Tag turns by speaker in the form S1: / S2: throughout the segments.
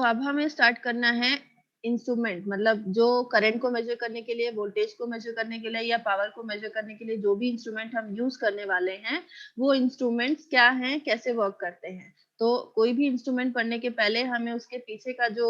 S1: अब हमें स्टार्ट करना है इंस्ट्रूमेंट, मतलब जो करंट को मेजर करने के लिए, वोल्टेज को मेजर करने के लिए या पावर को मेजर करने के लिए जो भी इंस्ट्रूमेंट हम यूज करने वाले हैं, वो इंस्ट्रूमेंट्स क्या हैं, कैसे वर्क करते हैं। तो कोई भी इंस्ट्रूमेंट पढ़ने के पहले हमें उसके पीछे का जो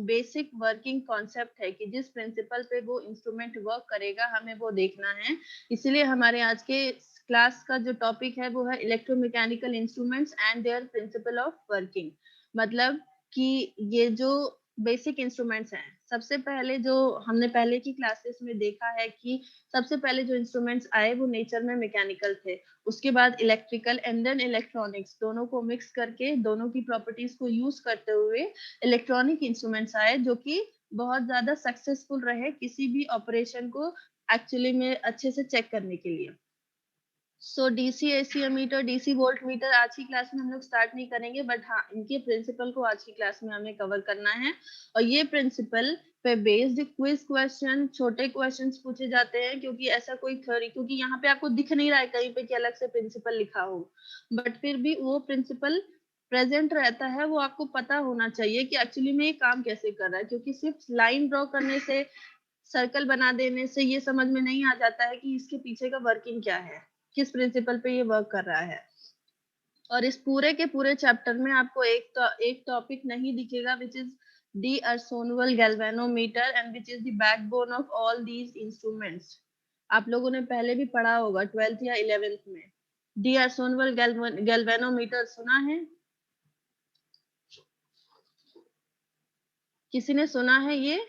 S1: बेसिक वर्किंग कॉन्सेप्ट है कि जिस प्रिंसिपल पे वो इंस्ट्रूमेंट वर्क करेगा, हमें वो देखना है। इसलिए हमारे आज के क्लास का जो टॉपिक है वो है electromechanical instruments and their principle of working. मतलब कि ये जो बेसिक इंस्ट्रूमेंट्स हैं, सबसे पहले जो हमने पहले की क्लासेस में देखा है कि सबसे पहले जो इंस्ट्रूमेंट्स आए वो नेचर में मैकेनिकल थे, उसके बाद इलेक्ट्रिकल एंड देन इलेक्ट्रॉनिक्स, दोनों को मिक्स करके दोनों की प्रॉपर्टीज को यूज करते हुए इलेक्ट्रॉनिक इंस्ट्रूमेंट्स आए, जो कि बहुत ज्यादा सक्सेसफुल रहे किसी भी ऑपरेशन को एक्चुअली में अच्छे से चेक करने के लिए। So DC AC ammeter, DC voltmeter आज की क्लास में हम लोग स्टार्ट नहीं करेंगे, बट हाँ इनके प्रिंसिपल को आज की क्लास में हमें कवर करना है। और ये प्रिंसिपल पे बेस्ड क्विज क्वेश्चन, छोटे क्वेश्चंस पूछे जाते हैं, क्योंकि ऐसा कोई थ्योरी, क्योंकि यहाँ पे आपको दिख नहीं रहा है कहीं पे कि अलग से प्रिंसिपल लिखा हो, बट फिर भी वो प्रिंसिपल प्रेजेंट रहता है, वो आपको पता होना चाहिए कि एक्चुअली में ये काम कैसे कर रहा है। क्योंकि सिर्फ लाइन ड्रॉ करने से, सर्कल बना देने से ये समझ में नहीं आ जाता है कि इसके पीछे का वर्किंग क्या है, किस प्रिंसिपल पे ये वर्क कर रहा है। और इस पूरे के पूरे चैप्टर में आपको एक टॉपिक नहीं दिखेगा, which is D Arsonval galvanometer and which is the backbone of all these instruments. आप लोगों ने पहले भी पढ़ा होगा 12th या 11th में। डी अर्सोनवल गैल्वेनोमीटर सुना है? किसी ने सुना है ये?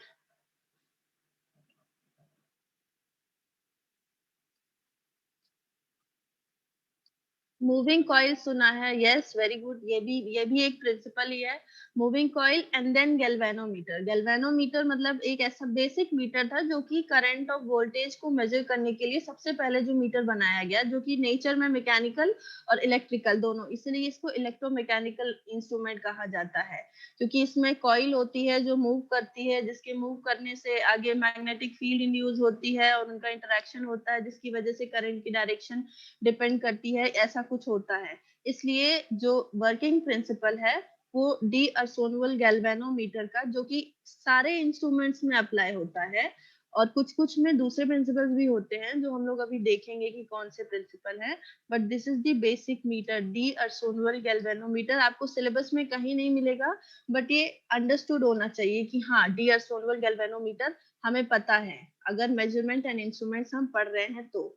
S1: मूविंग कॉइल सुना है? Yes, very good. ये भी एक प्रिंसिपल ही है, moving coil and then galvanometer. Galvanometer मतलब एक ऐसा बेसिक मीटर था जो कि करंट और वोल्टेज को मेजर करने के लिए सबसे पहले जो मीटर बनाया गया, जो कि नेचर में मैकेनिकल और इलेक्ट्रिकल दोनों, इसलिए इसको इलेक्ट्रोमैकेनिकल इंस्ट्रूमेंट कहा जाता है। क्योंकि इसमें कॉइल होती है जो मूव करती है, जिसके मूव करने से आगे मैग्नेटिक फील्ड इंड्यूस होती है और उनका इंटरेक्शन होता है, जिसकी वजह से करंट की डायरेक्शन डिपेंड करती है, ऐसा कुछ होता है। इसलिए जो वर्किंग प्रिंसिपल है वो डी अर्सोनवल गैल्वेनोमीटर का, जो कि सारे इंस्ट्रूमेंट्स में अप्लाई होता है, और कुछ कुछ में दूसरे प्रिंसिपल्स भी होते हैं जो हम लोग अभी देखेंगे कि कौन से प्रिंसिपल है, but this is the basic meter, D Arsonval galvanometer. आपको सिलेबस में कहीं नहीं मिलेगा, बट ये अंडरस्टूड होना चाहिए कि हाँ डी अर्सोनवल गैल्वेनोमीटर हमें पता है, अगर मेजरमेंट एंड इंस्ट्रूमेंट्स हम पढ़ रहे हैं तो।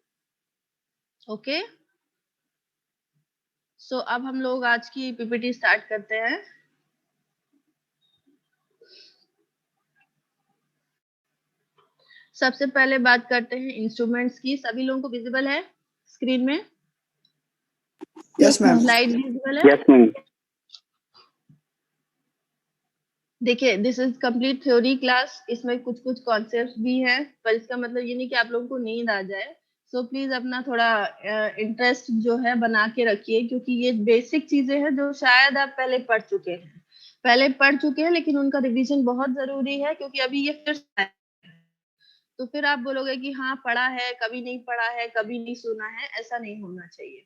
S1: ओके, सो अब हम लोग आज की पीपीटी स्टार्ट करते हैं। सबसे पहले बात करते हैं इंस्ट्रूमेंट्स की। सभी लोगों को विजिबल है स्क्रीन में?
S2: Yes ma'am.
S1: स्लाइड विजिबल है?
S2: Yes ma'am.
S1: देखिए, this is complete theory class, इसमें कुछ कुछ कॉन्सेप्ट भी हैं, पर इसका मतलब ये नहीं कि आप लोगों को नींद आ जाए। सो प्लीज अपना थोड़ा इंटरेस्ट जो है बना के रखिए, क्योंकि ये बेसिक चीजें हैं जो शायद आप पहले पढ़ चुके हैं, लेकिन उनका रिवीजन बहुत जरूरी है, क्योंकि अभी ये फिर से आया। तो फिर आप बोलोगे कि हाँ पढ़ा है, कभी नहीं पढ़ा है, कभी नहीं सुना है, ऐसा नहीं होना चाहिए।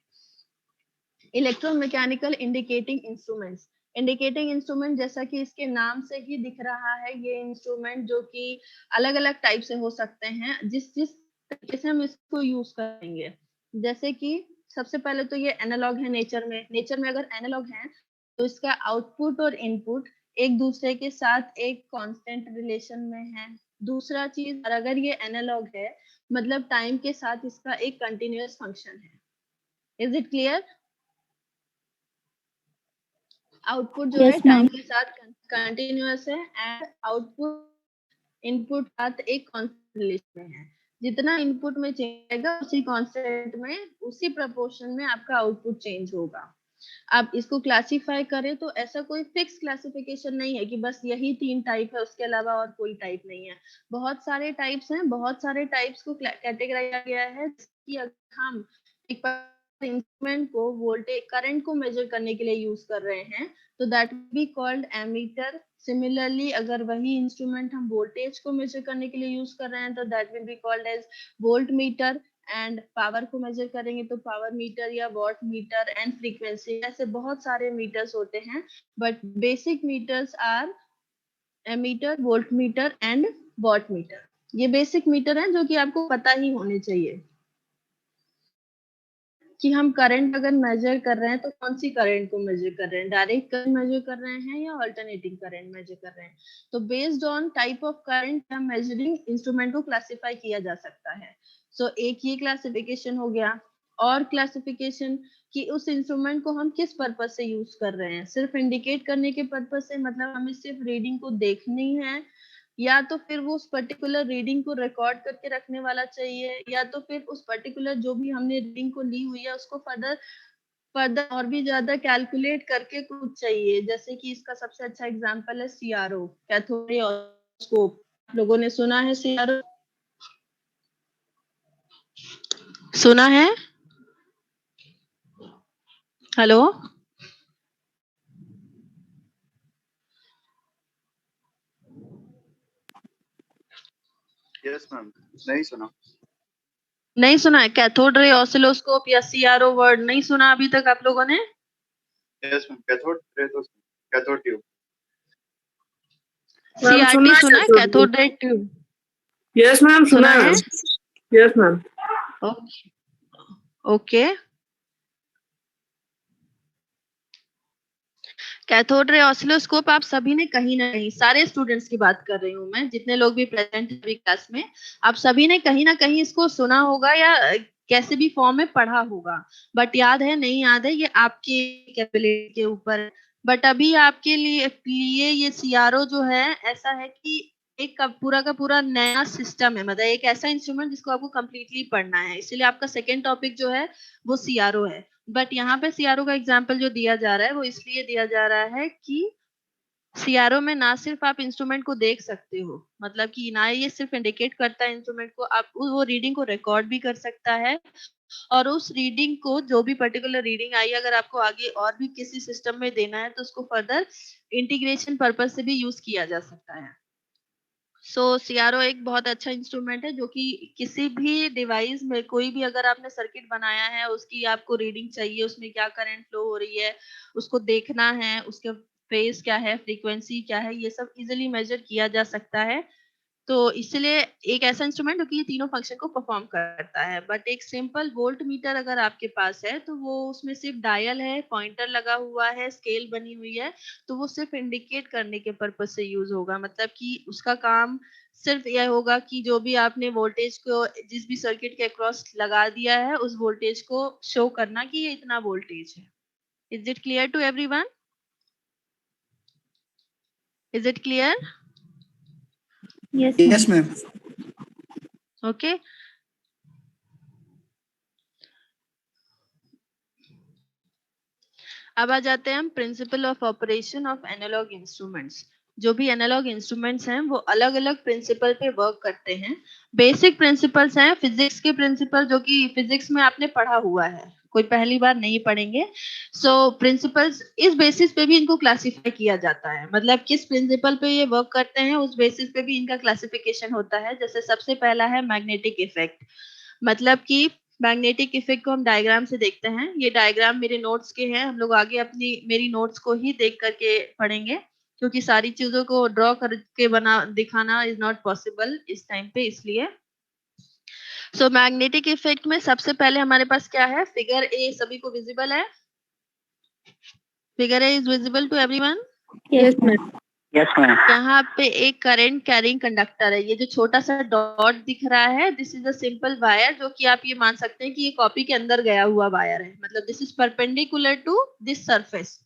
S1: Electromechanical indicating instruments. Indicating instrument जैसा कि इसके नाम से ही दिख रहा है, ये इंस्ट्रूमेंट जो कि अलग अलग टाइप से हो सकते हैं, जिस जिस तरीके से हम इसको यूज करेंगे। जैसे कि सबसे पहले तो ये एनालॉग है नेचर में अगर एनालॉग है तो इसका आउटपुट और इनपुट एक दूसरे के साथ एक कांस्टेंट रिलेशन में है। दूसरा चीज, अगर ये एनालॉग है मतलब टाइम के साथ इसका एक कंटिन्यूअस फंक्शन है। Is it clear? आउटपुट जो है टाइम के साथ कंटिन्यूअस है, एंड आउटपुट इनपुट साथ एक कांस्टेंट रिलेशन में है। जितना इनपुट में चेंज आएगा उसी कांस्टेंट में, उसी प्रोपोर्शन में आपका आउटपुट चेंज होगा। आप इसको क्लासिफाई करें तो ऐसा कोई फिक्स क्लासिफिकेशन नहीं है कि बस यही 3 टाइप है, उसके अलावा और कोई टाइप नहीं है। बहुत सारे टाइप्स हैं, बहुत सारे टाइप्स को कैटेगराइज किया गया है कि अगर हम एक इंस्ट्रूमेंट को वोल्टेज करंट को मेजर करने के लिए यूज कर रहे हैं तो that be called ammeter. Similarly अगर वही इंस्ट्रूमेंट हम वोल्टेज को मेजर करने के लिए यूज कर रहे हैं तो that will be called as voltmeter, and power को मेजर करेंगे तो पावर मीटर या वॉट मीटर, एंड फ्रीक्वेंसी, ऐसे बहुत सारे मीटर्स होते हैं, but basic meters are ammeter, voltmeter and wattmeter. ये बेसिक मीटर हैं जो कि आपको पता ही होने चाहिए कि हम करंट अगर मेजर कर रहे हैं तो कौन सी करंट को मेजर कर रहे हैं, डायरेक्ट करंट मेजर कर रहे हैं या अल्टरनेटिंग करंट मेजर कर रहे हैं। तो based on type of current हम मेजरिंग इंस्ट्रूमेंट को क्लासिफाई किया जा सकता है। सो एक ये क्लासिफिकेशन हो गया। और क्लासिफिकेशन कि उस इंस्ट्रूमेंट को हम किस पर्पज से यूज कर रहे हैं, सिर्फ इंडिकेट करने के पर्पज से, मतलब हमें सिर्फ रीडिंग को देखनी है, या तो फिर वो उस पर्टिकुलर रीडिंग को रिकॉर्ड करके रखने वाला चाहिए, या तो फिर उस पर्टिकुलर जो भी हमने रीडिंग को ली हुई है उसको फर्दर फर्दर और भी ज्यादा कैलकुलेट करके कुछ चाहिए। जैसे कि इसका सबसे अच्छा एग्जांपल है सीआरओ, कैथोड लोगों ने सुना है सीआरओ? सुना है? हेलो?
S2: यस मैम, नहीं सुना।
S1: नहीं सुना है? कैथोड रे ऑसिलोस्कोप या सीआरओ वर्ड नहीं सुना अभी तक आप लोगों ने?
S2: Yes ma'am, cathode tube.
S1: CRT सुना है, cathode ray tube?
S3: Yes ma'am,
S1: सुना है?
S3: Yes ma'am.
S1: Okay. Cathode ray oscilloscope आप सभी ने कहीं ना कहीं, सारे स्टूडेंट्स की बात कर रही हूँ मैं, जितने लोग भी प्रेजेंट है क्लास में, आप सभी ने कहीं ना कहीं इसको सुना होगा या कैसे भी फॉर्म में पढ़ा होगा। बट याद है नहीं याद है, ये आपके कैपेबिलिटी के ऊपर है। बट अभी आपके लिए ये सीआरओ जो है ऐसा है कि एक का पूरा नया सिस्टम है, मतलब एक ऐसा इंस्ट्रूमेंट जिसको आपको कंप्लीटली पढ़ना है, इसलिए आपका सेकेंड टॉपिक जो है वो सीआरओ है। बट यहाँ पे सीआरओ का एग्जाम्पल जो दिया जा रहा है वो इसलिए दिया जा रहा है कि सीआरओ में ना सिर्फ आप इंस्ट्रूमेंट को देख सकते हो, मतलब कि ना ये सिर्फ इंडिकेट करता है इंस्ट्रूमेंट को, आप वो रीडिंग को रिकॉर्ड भी कर सकता है, और उस रीडिंग को, जो भी पर्टिकुलर रीडिंग आई, अगर आपको आगे और भी किसी सिस्टम में देना है तो उसको फर्दर इंटीग्रेशन पर्पज से भी यूज किया जा सकता है। सो सीआरओ एक बहुत अच्छा इंस्ट्रूमेंट है जो कि किसी भी डिवाइस में, कोई भी अगर आपने सर्किट बनाया है उसकी आपको रीडिंग चाहिए, उसमें क्या करंट फ्लो हो रही है उसको देखना है, उसके फेज क्या है, फ्रीक्वेंसी क्या है, ये सब इजीली मेजर किया जा सकता है। तो इसलिए एक ऐसा इंस्ट्रूमेंट जो कि ये तीनों फंक्शन को परफॉर्म करता है। बट एक सिंपल वोल्ट मीटर अगर आपके पास है तो वो उसमें सिर्फ डायल है, पॉइंटर लगा हुआ है, स्केल बनी हुई है, तो वो सिर्फ इंडिकेट करने के पर्पज से यूज होगा, मतलब कि उसका काम सिर्फ यह होगा कि जो भी आपने वोल्टेज को जिस भी सर्किट के अक्रॉस लगा दिया है उस वोल्टेज को शो करना कि ये इतना वोल्टेज है। Is it clear to everyone? Is it clear?
S2: Yes ma'am.
S1: Okay. अब आ जाते हैं हम principle of operation of analogue instruments. जो भी एनालॉग इंस्ट्रूमेंट्स हैं वो अलग अलग प्रिंसिपल पे वर्क करते हैं। बेसिक प्रिंसिपल्स हैं फिजिक्स के प्रिंसिपल, जो कि फिजिक्स में आपने पढ़ा हुआ है, कोई पहली बार नहीं पढ़ेंगे। सो प्रिंसिपल्स, इस बेसिस पे भी इनको क्लासिफाई किया जाता है, मतलब किस प्रिंसिपल पे ये वर्क करते हैं उस बेसिस पे भी इनका क्लासिफिकेशन होता है। जैसे सबसे पहला है मैग्नेटिक इफेक्ट, मतलब कि मैग्नेटिक इफेक्ट को हम डायग्राम से देखते हैं। ये डायग्राम मेरे नोट्स के हैं, हम लोग आगे अपनी मेरी नोट्स को ही देख करके पढ़ेंगे, क्योंकि सारी चीजों को ड्रॉ करके बना दिखाना इज नॉट पॉसिबल इस टाइम पे, इसलिए। सो मैग्नेटिक इफेक्ट में सबसे पहले हमारे पास क्या है, फिगर ए सभी को विजिबल है? Figure A is visible to everyone?
S3: Yes ma'am.
S2: Yes ma'am.
S1: यहाँ पे एक करंट कैरिंग कंडक्टर है, ये जो छोटा सा डॉट दिख रहा है this is a simple wire, जो कि आप ये मान सकते हैं कि ये कॉपी के अंदर गया हुआ वायर है, मतलब this is perpendicular to this surface.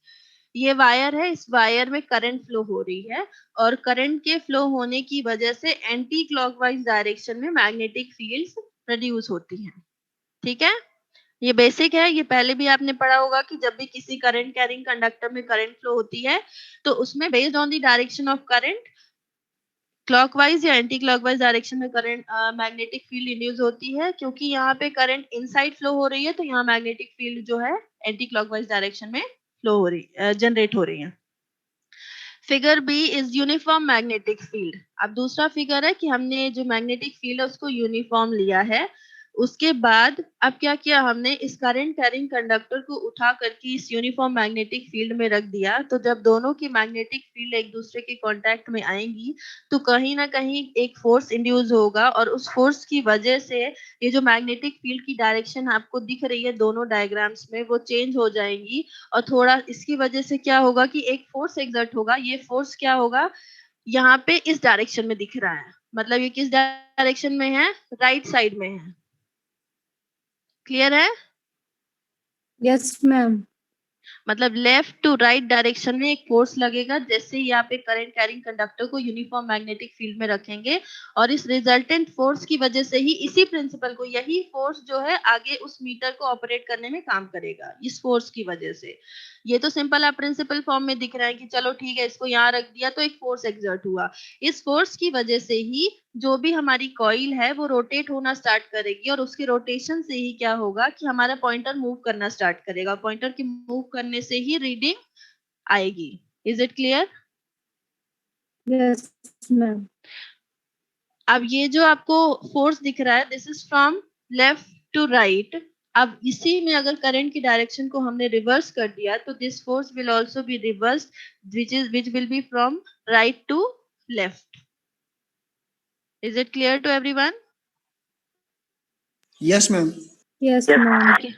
S1: ये वायर है, इस वायर में करंट फ्लो हो रही है, और करंट के फ्लो होने की वजह से एंटी क्लॉकवाइज डायरेक्शन में मैग्नेटिक फील्ड्स प्रोड्यूस होती हैं। ठीक है, ये बेसिक है, ये पहले भी आपने पढ़ा होगा कि जब भी किसी करंट कैरिंग कंडक्टर में करंट फ्लो होती है तो उसमें based on the direction of current, clockwise या एंटी क्लॉकवाइज डायरेक्शन में करंट मैग्नेटिक फील्ड इंड्यूस होती है। क्योंकि यहाँ पे करंट इनसाइड फ्लो हो रही है तो यहाँ मैग्नेटिक फील्ड जो है एंटी क्लॉकवाइज डायरेक्शन में फ्लो हो रही, जनरेट हो रही है। Figure B is uniform magnetic field. अब दूसरा फिगर है कि हमने जो मैग्नेटिक फील्ड है उसको यूनिफॉर्म लिया है, उसके बाद अब क्या किया हमने, इस करंट कैरिंग कंडक्टर को उठा करके इस यूनिफॉर्म मैग्नेटिक फील्ड में रख दिया। तो जब दोनों की मैग्नेटिक फील्ड एक दूसरे के कांटेक्ट में आएंगी तो कहीं ना कहीं एक फोर्स इंड्यूस होगा, और उस फोर्स की वजह से ये जो मैग्नेटिक फील्ड की डायरेक्शन आपको दिख रही है दोनों डायग्राम्स में, वो चेंज हो जाएंगी। और थोड़ा इसकी वजह से क्या होगा कि एक फोर्स एग्जर्ट होगा। ये फोर्स क्या होगा, यहाँ पे इस डायरेक्शन में दिख रहा है, मतलब ये किस डायरेक्शन में है, राइट साइड में है। क्लियर है?
S4: Yes ma'am.
S1: मतलब लेफ्ट टू राइट डायरेक्शन में एक फोर्स लगेगा जैसे ही आप एक करंट कैरिंग कंडक्टर को यूनिफॉर्म मैग्नेटिक फील्ड में रखेंगे, और इस रिजल्टेंट फोर्स की वजह से ही, इसी प्रिंसिपल को, यही फोर्स जो है आगे उस मीटर को ऑपरेट करने में काम करेगा, इस फोर्स की वजह से। ये तो सिंपल आप प्रिंसिपल फॉर्म में दिख रहा है कि चलो ठीक है, इसको यहाँ रख दिया तो एक फोर्स एक्सर्ट हुआ। इस फोर्स की वजह से ही जो भी हमारी कॉइल है वो रोटेट होना स्टार्ट करेगी, और उसके रोटेशन से ही क्या होगा कि हमारा पॉइंटर मूव करना स्टार्ट करेगा। पॉइंटर के मूव करने से ही रीडिंग आएगी। Is it clear?
S4: Yes ma'am.
S1: अब ये जो आपको फोर्स दिख रहा है, this is from left to right. अब इसी में अगर करंट की डायरेक्शन को हमने रिवर्स कर दिया तो this force will also be reverse, which will be from right to left. Is it clear to everyone?
S5: Yes, ma'am.
S4: Yes ma'am.
S1: Okay.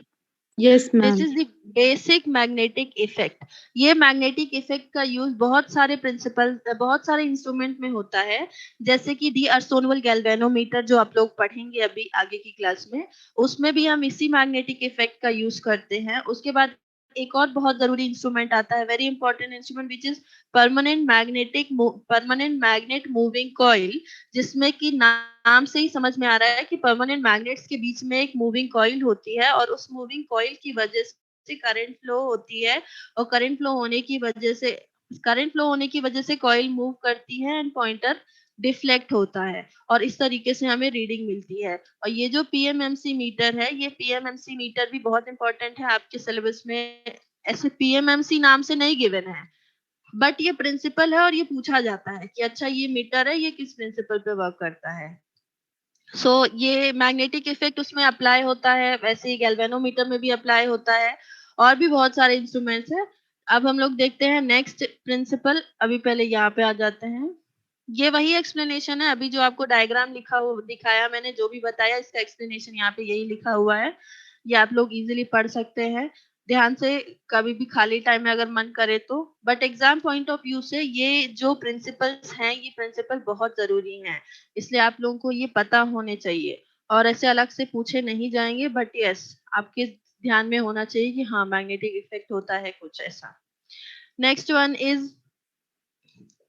S3: Yes,
S1: this
S3: ma'am.
S1: Is the basic magnetic effect. ये magnetic effect का use बहुत सारे principal, बहुत सारे instrument में होता है, जैसे कि दी अर्सोनवल गैल्वेनोमीटर जो आप लोग पढ़ेंगे अभी आगे की क्लास में, उसमें भी हम इसी मैग्नेटिक इफेक्ट का यूज करते हैं। उसके बाद एक और बहुत जरूरी इंस्ट्रूमेंट आता है, very important instrument, which is permanent magnet moving coil, जिसमें कि नाम से ही समझ में आ रहा है कि परमानेंट मैग्नेट्स के बीच में एक मूविंग कॉइल होती है, और उस मूविंग कॉइल की वजह से करंट फ्लो होती है, और करंट फ्लो होने की वजह से कॉइल मूव करती है एंड पॉइंटर डिफ्लेक्ट होता है, और इस तरीके से हमें रीडिंग मिलती है। और ये जो पीएमएमसी मीटर है, ये पीएमएमसी मीटर भी बहुत इंपॉर्टेंट है आपके सिलेबस में। ऐसे पीएमएमसी नाम से नहीं गिवन है, बट ये प्रिंसिपल है और ये पूछा जाता है कि अच्छा ये मीटर है, ये किस प्रिंसिपल पे वर्क करता है। ये मैग्नेटिक इफेक्ट उसमें अप्लाई होता है, वैसे ही गैल्वेनोमीटर में भी अप्लाई होता है, और भी बहुत सारे इंस्ट्रूमेंट्स हैं। अब हम लोग देखते हैं नेक्स्ट प्रिंसिपल। अभी पहले यहाँ पे आ जाते हैं। ये वही एक्सप्लेनेशन है, अभी जो आपको डायग्राम दिखाया मैंने, जो भी बताया, इसका एक्सप्लेनेशन यहाँ पे यही लिखा हुआ है। ये आप लोग इजीली पढ़ सकते हैं ध्यान से, कभी भी खाली टाइम में अगर मन करे तो। But exam point of view से ये जो प्रिंसिपल्स हैं, ये प्रिंसिपल बहुत जरूरी हैं, इसलिए आप लोगों को ये पता होने चाहिए, और ऐसे अलग से पूछे नहीं जाएंगे। बट यस, आपके ध्यान में होना चाहिए कि हाँ मैग्नेटिक इफेक्ट होता है कुछ ऐसा। नेक्स्ट वन इज,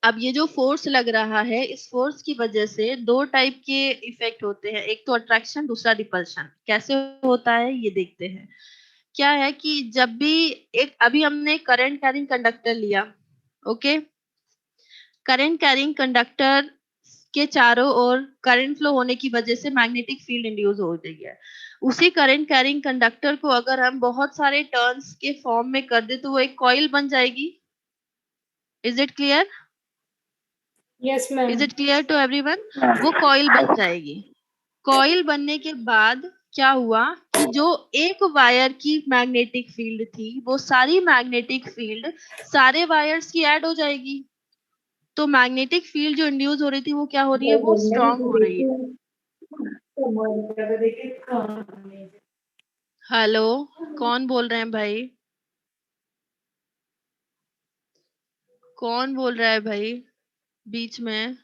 S1: अब ये जो फोर्स लग रहा है, इस फोर्स की वजह से दो टाइप के इफेक्ट होते हैं, एक तो अट्रैक्शन, दूसरा रिपल्शन। कैसे होता है ये देखते हैं। क्या है कि जब भी अभी हमने करंट कैरिंग कंडक्टर लिया, ओके, करंट कैरिंग कंडक्टर के चारों ओर करंट फ्लो होने की वजह से मैग्नेटिक फील्ड इंड्यूस हो रही है। उसी करंट कैरिंग कंडक्टर को अगर हम बहुत सारे टर्न्स के फॉर्म में कर दे तो वो एक कॉइल बन जाएगी। Is it clear?
S4: Yes ma'am.
S1: Is it clear to everyone? वो कॉइल बन जाएगी। कॉइल बनने के बाद क्या हुआ कि जो एक वायर की मैग्नेटिक फील्ड थी, वो सारी मैग्नेटिक फील्ड सारे वायर्स की ऐड हो जाएगी। तो मैग्नेटिक फील्ड जो इंड्यूस हो रही थी वो क्या हो रही है, वो स्ट्रांग हो रही है। हेलो, कौन बोल रहे हैं भाई? कौन बोल रहा है भाई बीच में?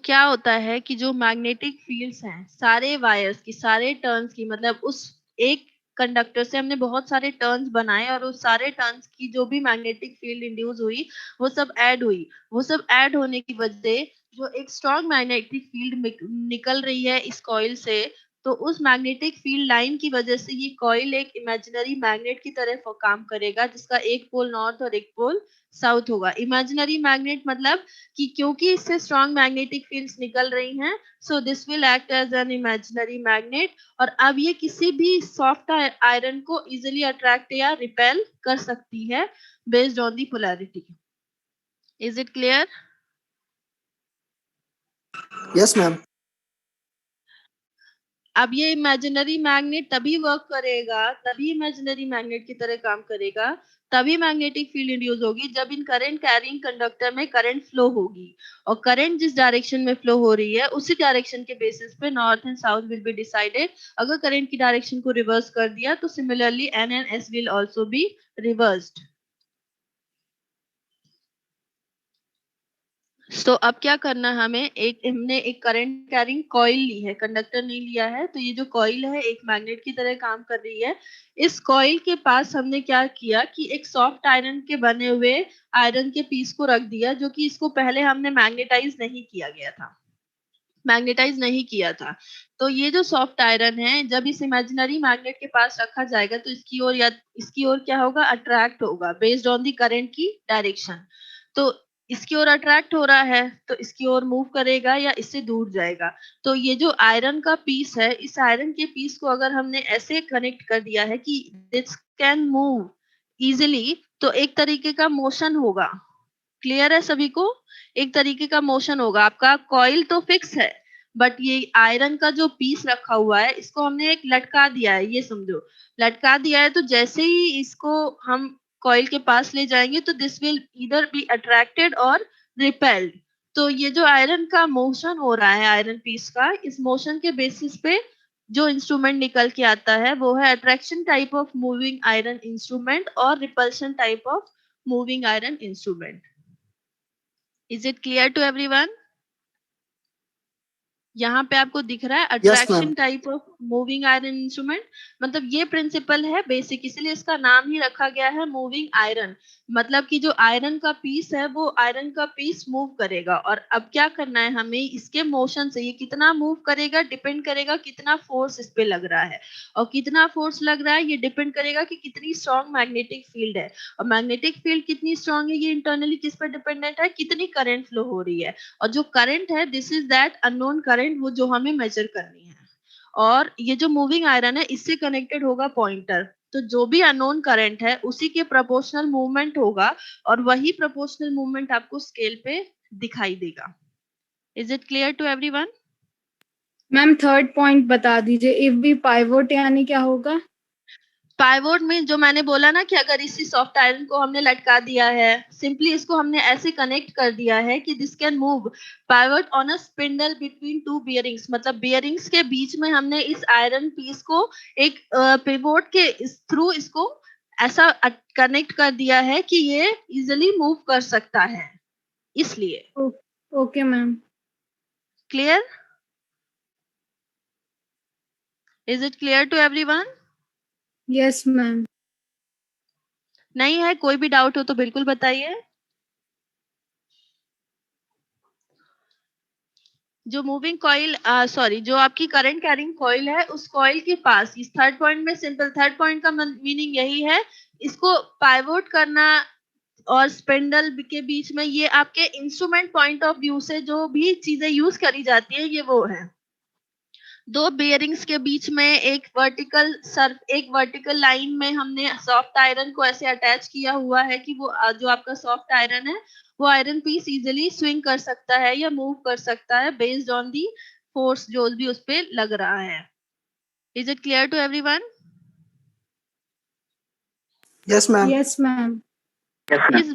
S1: क्या होता है कि जो मैग्नेटिक फील्ड्स हैं, सारे वायर्स की, सारे टर्न्स की, मतलब उस एक कंडक्टर से हमने बहुत सारे टर्न्स बनाए, और उस सारे टर्न्स की जो भी मैग्नेटिक फील्ड इंड्यूस हुई वो सब ऐड हुई। वो सब ऐड होने की वजह से जो एक स्ट्रॉन्ग मैग्नेटिक फील्ड निकल रही है इस कॉइल से, तो उस मैग्नेटिक फील्ड लाइन की वजह से ये कॉइल एक इमेजिनरी मैग्नेट की तरह काम करेगा, जिसका एक पोल नॉर्थ और एक पोल साउथ होगा। इमेजिनरी मैग्नेट मतलब कि क्योंकि इससे स्ट्रॉन्ग मैग्नेटिक फील्ड्स निकल रही हैं, so this will act as an imaginary magnet. और अब ये किसी भी सॉफ्ट आयरन को इजीली अट्रैक्ट या रिपेल कर सकती है based on the polarity. Is it clear?
S5: Yes, ma'am.
S1: अब ये इमेजिनरी मैग्नेट तभी वर्क करेगा, तभी इमेजिनरी मैग्नेट की तरह काम करेगा, तभी मैग्नेटिक फील्ड इंड्यूस होगी जब इन करंट कैरिंग कंडक्टर में करंट फ्लो होगी, और करंट जिस डायरेक्शन में फ्लो हो रही है उसी डायरेक्शन के बेसिस पे north and south will be decided. अगर करंट की डायरेक्शन को रिवर्स कर दिया तो similarly N and S will also be reversed. तो अब क्या करना है हमें, हमने एक करंट कैरिंग कॉइल ली है, कंडक्टर नहीं लिया है. तो ये जो कॉइल है एक मैग्नेट की तरह काम कर रही है. इस कॉइल के पास हमने क्या किया कि एक सॉफ्ट आयरन के बने हुए आयरन के पीस को रख दिया, जो कि इसको पहले हमने मैग्नेटाइज नहीं किया गया था, मैग्नेटाइज नहीं किया था. तो ये जो सॉफ्ट आयरन है जब इस इमेजिनरी मैग्नेट के पास रखा जाएगा तो इसकी ओर या इसकी ओर क्या होगा, अट्रैक्ट होगा बेस्ड ऑन द करंट की डायरेक्शन. तो इसकी ओर अट्रैक्ट हो रहा है तो इसकी ओर मूव करेगा या इससे दूर जाएगा. तो ये जो आयरन का पीस है, इस आयरन के पीस को अगर हमने ऐसे कनेक्ट कर दिया है कि दिस कैन मूव इजिली, तो एक तरीके का मोशन होगा. क्लियर है सभी को? एक तरीके का मोशन होगा. आपका कॉइल तो फिक्स है, बट ये आयरन का जो पीस रखा हुआ है इसको हमने एक लटका दिया है, ये समझो. लटका दिया है तो जैसे ही इसको हम कॉइल के पास ले जाएंगे तो this will either be attracted और रिपेल्ड. तो ये जो आयरन का मोशन हो रहा है आयरन पीस का, इस मोशन के बेसिस पे जो इंस्ट्रूमेंट निकल के आता है वो है attraction type of moving iron instrument और repulsion type of moving iron instrument. Is it clear to everyone? यहाँ पे आपको दिख रहा है attraction type of moving iron instrument. मतलब ये प्रिंसिपल है बेसिक, इसलिए इसका नाम ही रखा गया है मूविंग आयरन. मतलब कि जो आयरन का पीस है वो आयरन का पीस मूव करेगा. और अब क्या करना है हमें, इसके मोशन से ये कितना मूव करेगा डिपेंड करेगा कितना फोर्स इस पे लग रहा है, और कितना फोर्स लग रहा है ये डिपेंड करेगा कि कितनी स्ट्रॉन्ग मैग्नेटिक फील्ड है. और मैग्नेटिक फील्ड कितनी स्ट्रॉन्ग है ये इंटरनली किस पर डिपेंडेंट है, कितनी करंट फ्लो हो रही है. और जो करंट है this is that unknown current, वो जो हमें मेजर करनी है. और ये जो मूविंग आयरन है इससे कनेक्टेड होगा पॉइंटर. तो जो भी अननोन करंट है उसी के प्रोपोर्शनल मूवमेंट होगा, और वही प्रोपोर्शनल मूवमेंट आपको स्केल पे दिखाई देगा. Is it clear to everyone?
S4: Ma'am third point बता दीजिए. इफ बी पाइवोट यानी क्या होगा?
S1: पाइवोट में जो मैंने बोला ना कि अगर इसी सॉफ्ट आयरन को हमने लटका दिया है, सिंपली इसको हमने ऐसे कनेक्ट कर दिया है कि this can move pivot on a spindle between two bearings. मतलब बियरिंग्स के बीच में हमने इस आयरन पीस को एक पिवोट के थ्रू इसको ऐसा कनेक्ट कर दिया है कि ये इजिली मूव कर सकता है, इसलिए.
S4: Okay ma'am.
S1: Clear? Is it clear to everyone?
S4: Yes ma'am.
S1: नहीं है कोई भी डाउट हो तो बिल्कुल बताइए. जो मूविंग कॉइल सॉरी जो आपकी करंट कैरिंग कॉइल है उस कॉइल के पास इस थर्ड पॉइंट में, सिंपल थर्ड पॉइंट का मीनिंग यही है, इसको पाइवोट करना और स्पिंडल के बीच में. ये आपके इंस्ट्रूमेंट पॉइंट ऑफ व्यू से जो भी चीजें यूज करी जाती है ये वो है. दो बेयरिंग्स के बीच में एक वर्टिकल लाइन में हमने सॉफ्ट आयरन को ऐसे अटैच किया हुआ है कि वो जो आपका सॉफ्ट आयरन है वो आयरन पीस इजिली स्विंग कर सकता है या मूव कर सकता है बेस्ड ऑन दी फोर्स जो भी उस पे लग रहा है. Is it clear to everyone?
S3: Yes ma'am.
S4: Yes ma'am.
S1: इस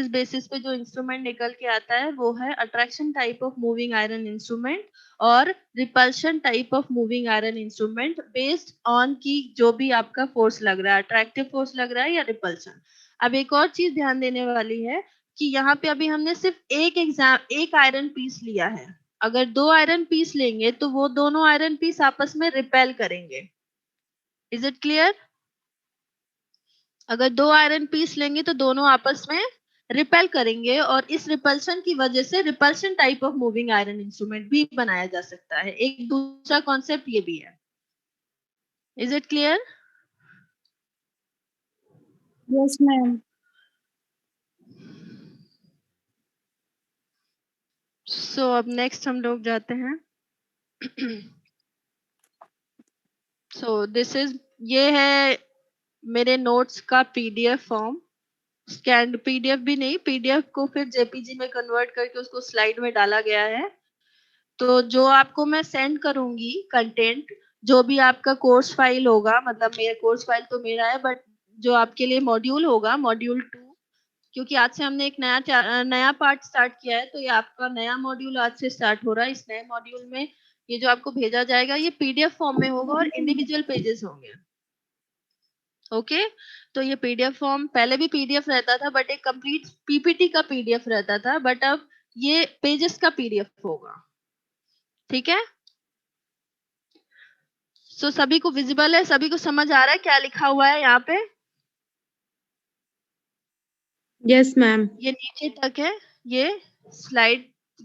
S1: बेसिस पे जो इंस्ट्रूमेंट निकल के आता है वो है attraction type of moving iron instrument और repulsion type of moving iron instrument based on की जो भी आपका फोर्स लग रहा है, अट्रैक्टिव फोर्स लग रहा है या रिपल्शन. अब एक और चीज ध्यान देने वाली है कि यहाँ पे अभी हमने सिर्फ एक आयरन पीस लिया है. अगर दो आयरन पीस लेंगे तो वो दोनों आयरन पीस आपस में रिपेल करेंगे. Is it clear? अगर दो आयरन पीस लेंगे तो दोनों आपस में रिपेल करेंगे, और इस रिपल्शन की वजह से repulsion type of moving iron instrument भी बनाया जा सकता है. एक दूसरा कॉन्सेप्ट ये भी है. Is it clear?
S4: Yes ma'am.
S1: So अब नेक्स्ट हम लोग जाते हैं. सो दिस इज ये है मेरे नोट्स का पीडीएफ फॉर्म. स्कैन्ड पीडीएफ भी नहीं, पीडीएफ को फिर जेपीजी में कन्वर्ट करके उसको स्लाइड में डाला गया है. तो जो आपको मैं सेंड करूंगी कंटेंट, जो भी आपका कोर्स फाइल होगा, मतलब मेरा कोर्स फाइल तो मेरा है, बट जो आपके लिए मॉड्यूल होगा, मॉड्यूल 2, क्योंकि आज से हमने एक नया पार्ट स्टार्ट किया है, तो ये आपका नया मॉड्यूल आज से स्टार्ट हो रहा है। इस नए मॉड्यूल में ये जो आपको भेजा जाएगा ये पीडीएफ फॉर्म में होगा और इंडिविजुअल पेजेस होंगे। ओके, तो ये पीडीएफ फॉर्म, पहले भी पीडीएफ रहता था बट एक कंप्लीट पीपीटी का पीडीएफ रहता था, बट अब ये पेजेस का पीडीएफ होगा। ठीक है, सो सभी को विजिबल है, सभी को समझ आ रहा है क्या लिखा हुआ है यहाँ पे?
S4: Yes ma'am.
S1: ये नीचे तक है। ये स्लाइड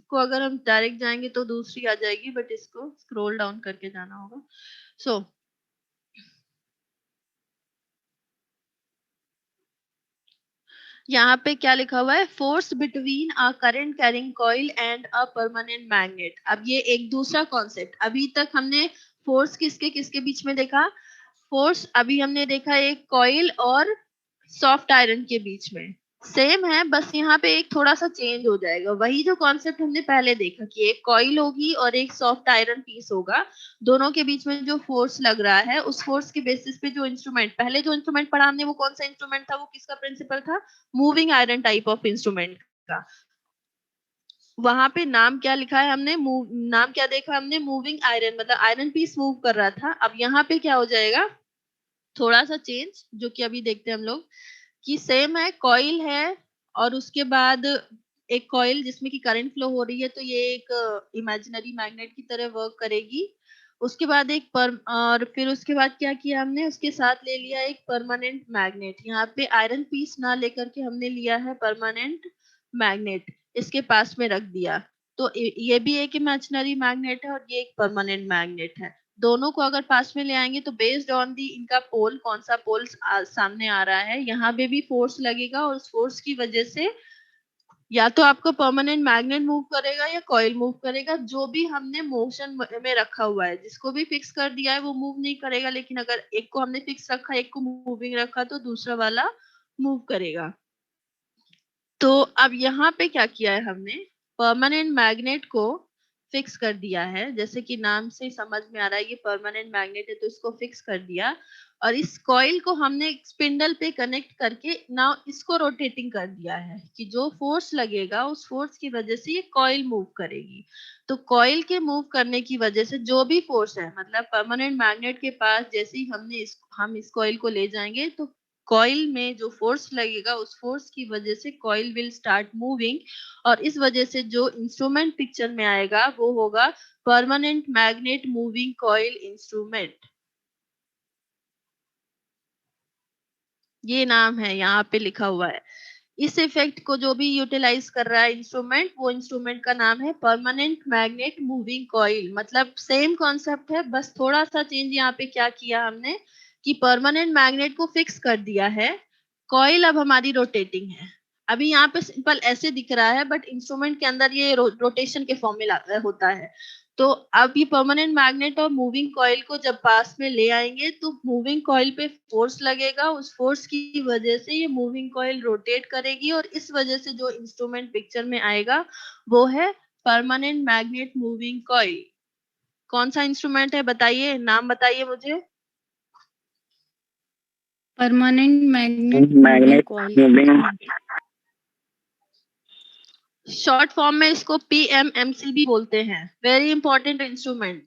S1: को अगर हम डायरेक्ट जाएंगे तो दूसरी आ जाएगी, बट इसको स्क्रॉल डाउन करके जाना होगा। सो यहाँ पे क्या लिखा हुआ है? Force between a current carrying coil and a permanent magnet. अब ये एक दूसरा कॉन्सेप्ट, अभी तक हमने फोर्स किसके किसके बीच में देखा? फोर्स अभी हमने देखा एक कॉइल और सॉफ्ट आयरन के बीच में। सेम है, बस यहाँ पे एक थोड़ा सा चेंज हो जाएगा। वही जो कॉन्सेप्ट हमने पहले देखा कि एक कॉइल होगी और एक सॉफ्ट आयरन पीस होगा, दोनों के बीच में जो फोर्स लग रहा है, उस फोर्स के बेसिस पे जो इंस्ट्रूमेंट, पहले जो इंस्ट्रूमेंट पढ़ा हमने वो कौन सा इंस्ट्रूमेंट था? वो किसका प्रिंसिपल था? Moving iron type of instrument का। वहां पे नाम क्या लिखा है हमने? नाम क्या देखा हमने? मूविंग आयरन, मतलब आयरन पीस मूव कर रहा था। अब यहाँ पे क्या हो जाएगा? थोड़ा सा चेंज, जो कि अभी देखते हैं हम लोग, कि सेम है, कॉइल है और उसके बाद एक कॉइल जिसमें कि करंट फ्लो हो रही है, तो ये एक इमेजिनरी मैग्नेट की तरह वर्क करेगी। उसके बाद और फिर उसके बाद क्या किया हमने? उसके साथ ले लिया एक परमानेंट मैग्नेट। यहाँ पे आयरन पीस ना लेकर के हमने लिया है परमानेंट मैग्नेट, इसके पास में रख दिया। तो ये भी एक इमेजिनरी मैग्नेट है और ये एक परमानेंट मैग्नेट है। दोनों को अगर पास में ले आएंगे तो बेस्ड ऑन दी इनका पोल, कौन सा पोल सामने आ रहा है, यहाँ पे भी फोर्स लगेगा और उस फोर्स की वजह से या तो आपको परमानेंट मैग्नेट मूव करेगा या कॉइल मूव करेगा। जो भी हमने मोशन में रखा हुआ है, जिसको भी फिक्स कर दिया है वो मूव नहीं करेगा, लेकिन अगर एक को हमने फिक्स रखा, एक को मूविंग रखा, तो दूसरा वाला मूव करेगा। तो अब यहाँ पे क्या किया है हमने? परमानेंट मैग्नेट को फिक्स कर दिया है, जैसे कि नाम से समझ में आ रहा है ये परमानेंट मैग्नेट है, तो इसको फिक्स कर दिया। और इस कॉइल को हमने स्पिंडल पे कनेक्ट करके नाउ इसको रोटेटिंग कर दिया है कि जो फोर्स लगेगा उस फोर्स की वजह से ये कॉइल मूव करेगी। तो कॉइल के मूव करने की वजह से जो भी फोर्स है, मतलब परमानेंट मैग्नेट के पास जैसे ही हम इस कॉइल को ले जाएंगे, तो कॉइल में जो फोर्स लगेगा उस फोर्स की वजह से कॉइल विल स्टार्ट मूविंग, और इस वजह से जो इंस्ट्रूमेंट पिक्चर में आएगा वो होगा permanent magnet moving coil instrument. ये नाम है, यहाँ पे लिखा हुआ है। इस इफेक्ट को जो भी यूटिलाइज कर रहा है इंस्ट्रूमेंट, वो इंस्ट्रूमेंट का नाम है परमानेंट मैग्नेट मूविंग कॉइल। मतलब सेम कॉन्सेप्ट है, बस थोड़ा सा चेंज यहाँ पे क्या किया हमने कि परमानेंट मैग्नेट को फिक्स कर दिया है, कॉइल अब हमारी रोटेटिंग है। अभी यहाँ पे सिंपल ऐसे दिख रहा है, बट इंस्ट्रूमेंट के अंदर ये रोटेशन के फॉर्म में होता है। तो अब ये परमानेंट मैग्नेट और मूविंग कॉइल को जब पास में ले आएंगे तो मूविंग कॉइल पे फोर्स लगेगा, उस फोर्स की वजह से ये मूविंग कॉइल रोटेट करेगी, और इस वजह से जो इंस्ट्रूमेंट पिक्चर में आएगा वो है परमानेंट मैग्नेट मूविंग कॉइल। कौन सा इंस्ट्रूमेंट है बताइए, नाम बताइए मुझे।
S4: Permanent magnet
S2: magnet moving
S1: short form में इसको पीएमएमसी भी बोलते हैं। Very important instrument,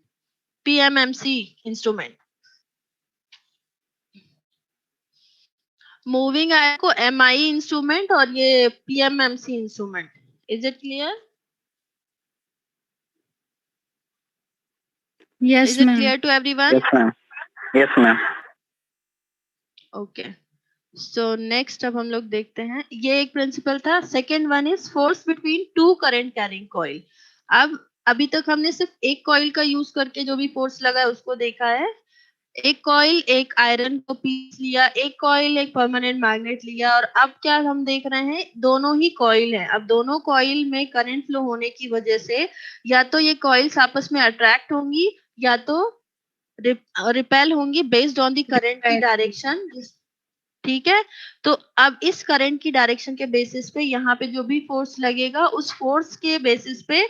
S1: PMMC instrument. Moving iron को एमआई इंस्ट्रूमेंट और ये PMMC instrument. Is it clear?
S4: Yes
S1: is it
S4: ma'am.
S1: Clear to everyone?
S2: Yes ma'am, yes ma'am.
S1: Okay, so next अब हम लोग देखते हैं, ये एक प्रिंसिपल था। Second one is force between two current carrying coil. अब अभी तक हमने सिर्फ एक कॉइल का यूज करके जो भी फोर्स लगा है उसको देखा है। एक कॉइल एक आयरन को पीस लिया, एक कॉइल एक परमानेंट मैग्नेट लिया, और अब क्या हम देख रहे हैं? दोनों ही कॉइल हैं। अब दोनों कॉइल में करंट फ्लो होने की वजह से या तो ये कॉइल्स आपस में अट्रैक्ट होंगी या तो रिपेल होंगी बेस्ड ऑन दी करंट की डायरेक्शन। ठीक है, तो अब इस करंट की डायरेक्शन के बेसिस पे यहाँ पे जो भी फोर्स लगेगा उस फोर्स के बेसिस पे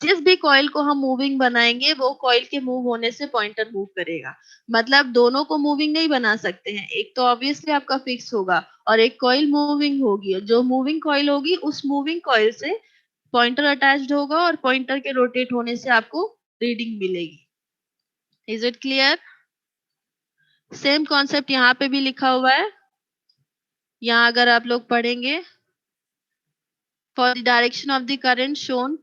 S1: जिस भी कॉइल को हम मूविंग बनाएंगे वो कॉइल के मूव होने से पॉइंटर मूव करेगा। मतलब दोनों को मूविंग नहीं बना सकते हैं, एक तो ऑब्वियसली आपका फिक्स होगा और एक कॉइल मूविंग होगी। जो मूविंग कॉइल होगी उस मूविंग कॉइल से पॉइंटर अटैच्ड होगा और पॉइंटर के रोटेट होने से आपको रीडिंग मिलेगी। Is it clear? Same concept यहाँ पे भी लिखा हुआ है। यहाँ अगर आप लोग पढ़ेंगे, for the direction of the current shown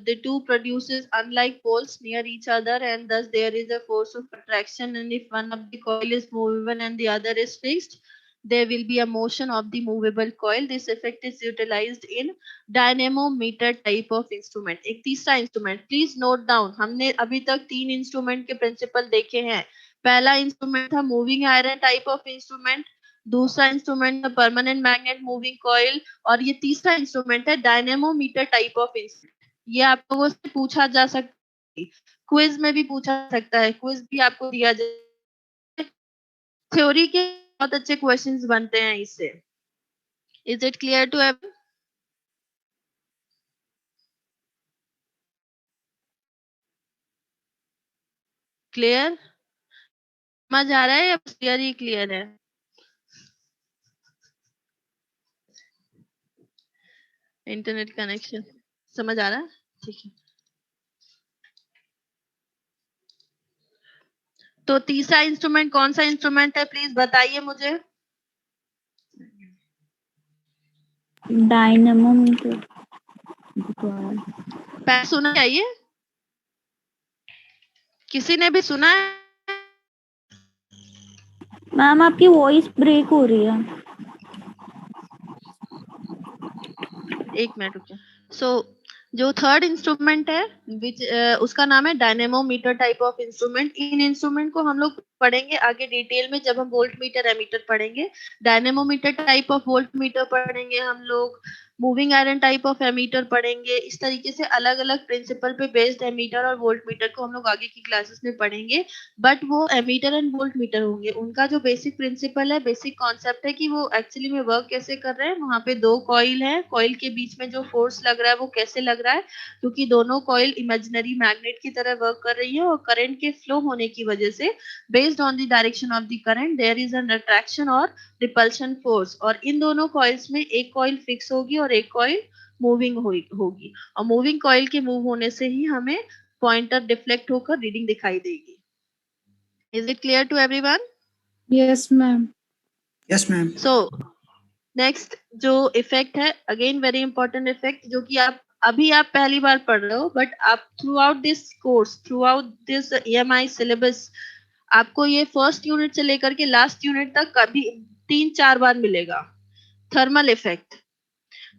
S1: the two produces unlike poles near each other, and thus there is a force of attraction, and if one of the coil is movable and the other is fixed, there will be a motion of the movable coil. This effect is utilized in dynamometer type of instrument. एक तीसरा instrument, please note down. हमने अभी तक 3 instrument के principal देखे हैं। पहला instrument था moving iron type of instrument, दूसरा instrument permanent magnet moving coil, और ये तीसरा इंस्ट्रूमेंट है डायनेमोमीटर टाइप ऑफ इंस्ट्रूमेंट। ये आप लोगों से पूछा जा सकता है, क्विज में भी पूछा जा सकता है, क्विज भी आपको दिया जाए। थ्योरी के बहुत अच्छे क्वेश्चंस बनते हैं इससे। Is it clear to everyone? Clear? समझ आ रहा है या क्लियर ही क्लियर है? इंटरनेट कनेक्शन समझ आ रहा है? ठीक है। तो तीसरा इंस्ट्रूमेंट कौन सा इंस्ट्रूमेंट है, प्लीज बताइए मुझे।
S5: डायनामोमीटर।
S1: सुना चाहिए, किसी ने भी सुना है?
S5: मैम आपकी वॉइस ब्रेक हो रही है।
S1: एक मिनट रुकिए। सो जो थर्ड इंस्ट्रूमेंट है विच उसका नाम है डायनेमोमीटर टाइप ऑफ इंस्ट्रूमेंट। इन इंस्ट्रूमेंट को हम लोग पढ़ेंगे आगे डिटेल में जब हम वोल्ट मीटर एमीटर पढ़ेंगे। Dynamometer type of volt meter पढ़ेंगे हम लोग, moving iron type of ammeter पढ़ेंगे। इस तरीके से अलग अलग प्रिंसिपल पे बेस्ड एमीटर और वोल्ट मीटर को हम लोग आगे की क्लासेस में पढ़ेंगे। बट वो एमीटर एंड वोल्ट मीटर होंगे, उनका जो बेसिक प्रिंसिपल है, बेसिक कॉन्सेप्ट है कि वो एक्चुअली में वर्क कैसे कर रहे हैं। वहां पे 2 कॉइल है, कॉइल के बीच में जो फोर्स लग रहा है वो कैसे लग रहा है, क्योंकि दोनों कॉइल इमेजिनरी मैग्नेट की तरह वर्क कर रही है और करंट के फ्लो होने की वजह से based on the direction of the current there is an attraction और रिपल्शन फोर्स। और इन दोनों कॉइल्स में एक कॉइल फिक्स होगी और एक कॉइल मूविंग होगी, और मूविंग कॉइल के मूव होने से ही हमें पॉइंटर डिफ्लेक्ट होकर रीडिंग दिखाई देगी। Is it clear to everyone?
S4: Yes ma'am.
S6: Yes ma'am.
S1: So next जो इफेक्ट है, अगेन वेरी इंपॉर्टेंट इफेक्ट, जो कि आप अभी आप पहली बार पढ़ रहे हो, बट आप through out this course, through out this EMI syllabus, आपको ये फर्स्ट यूनिट से लेकर के लास्ट यूनिट तक कभी 3-4 बार मिलेगा। Thermal effect.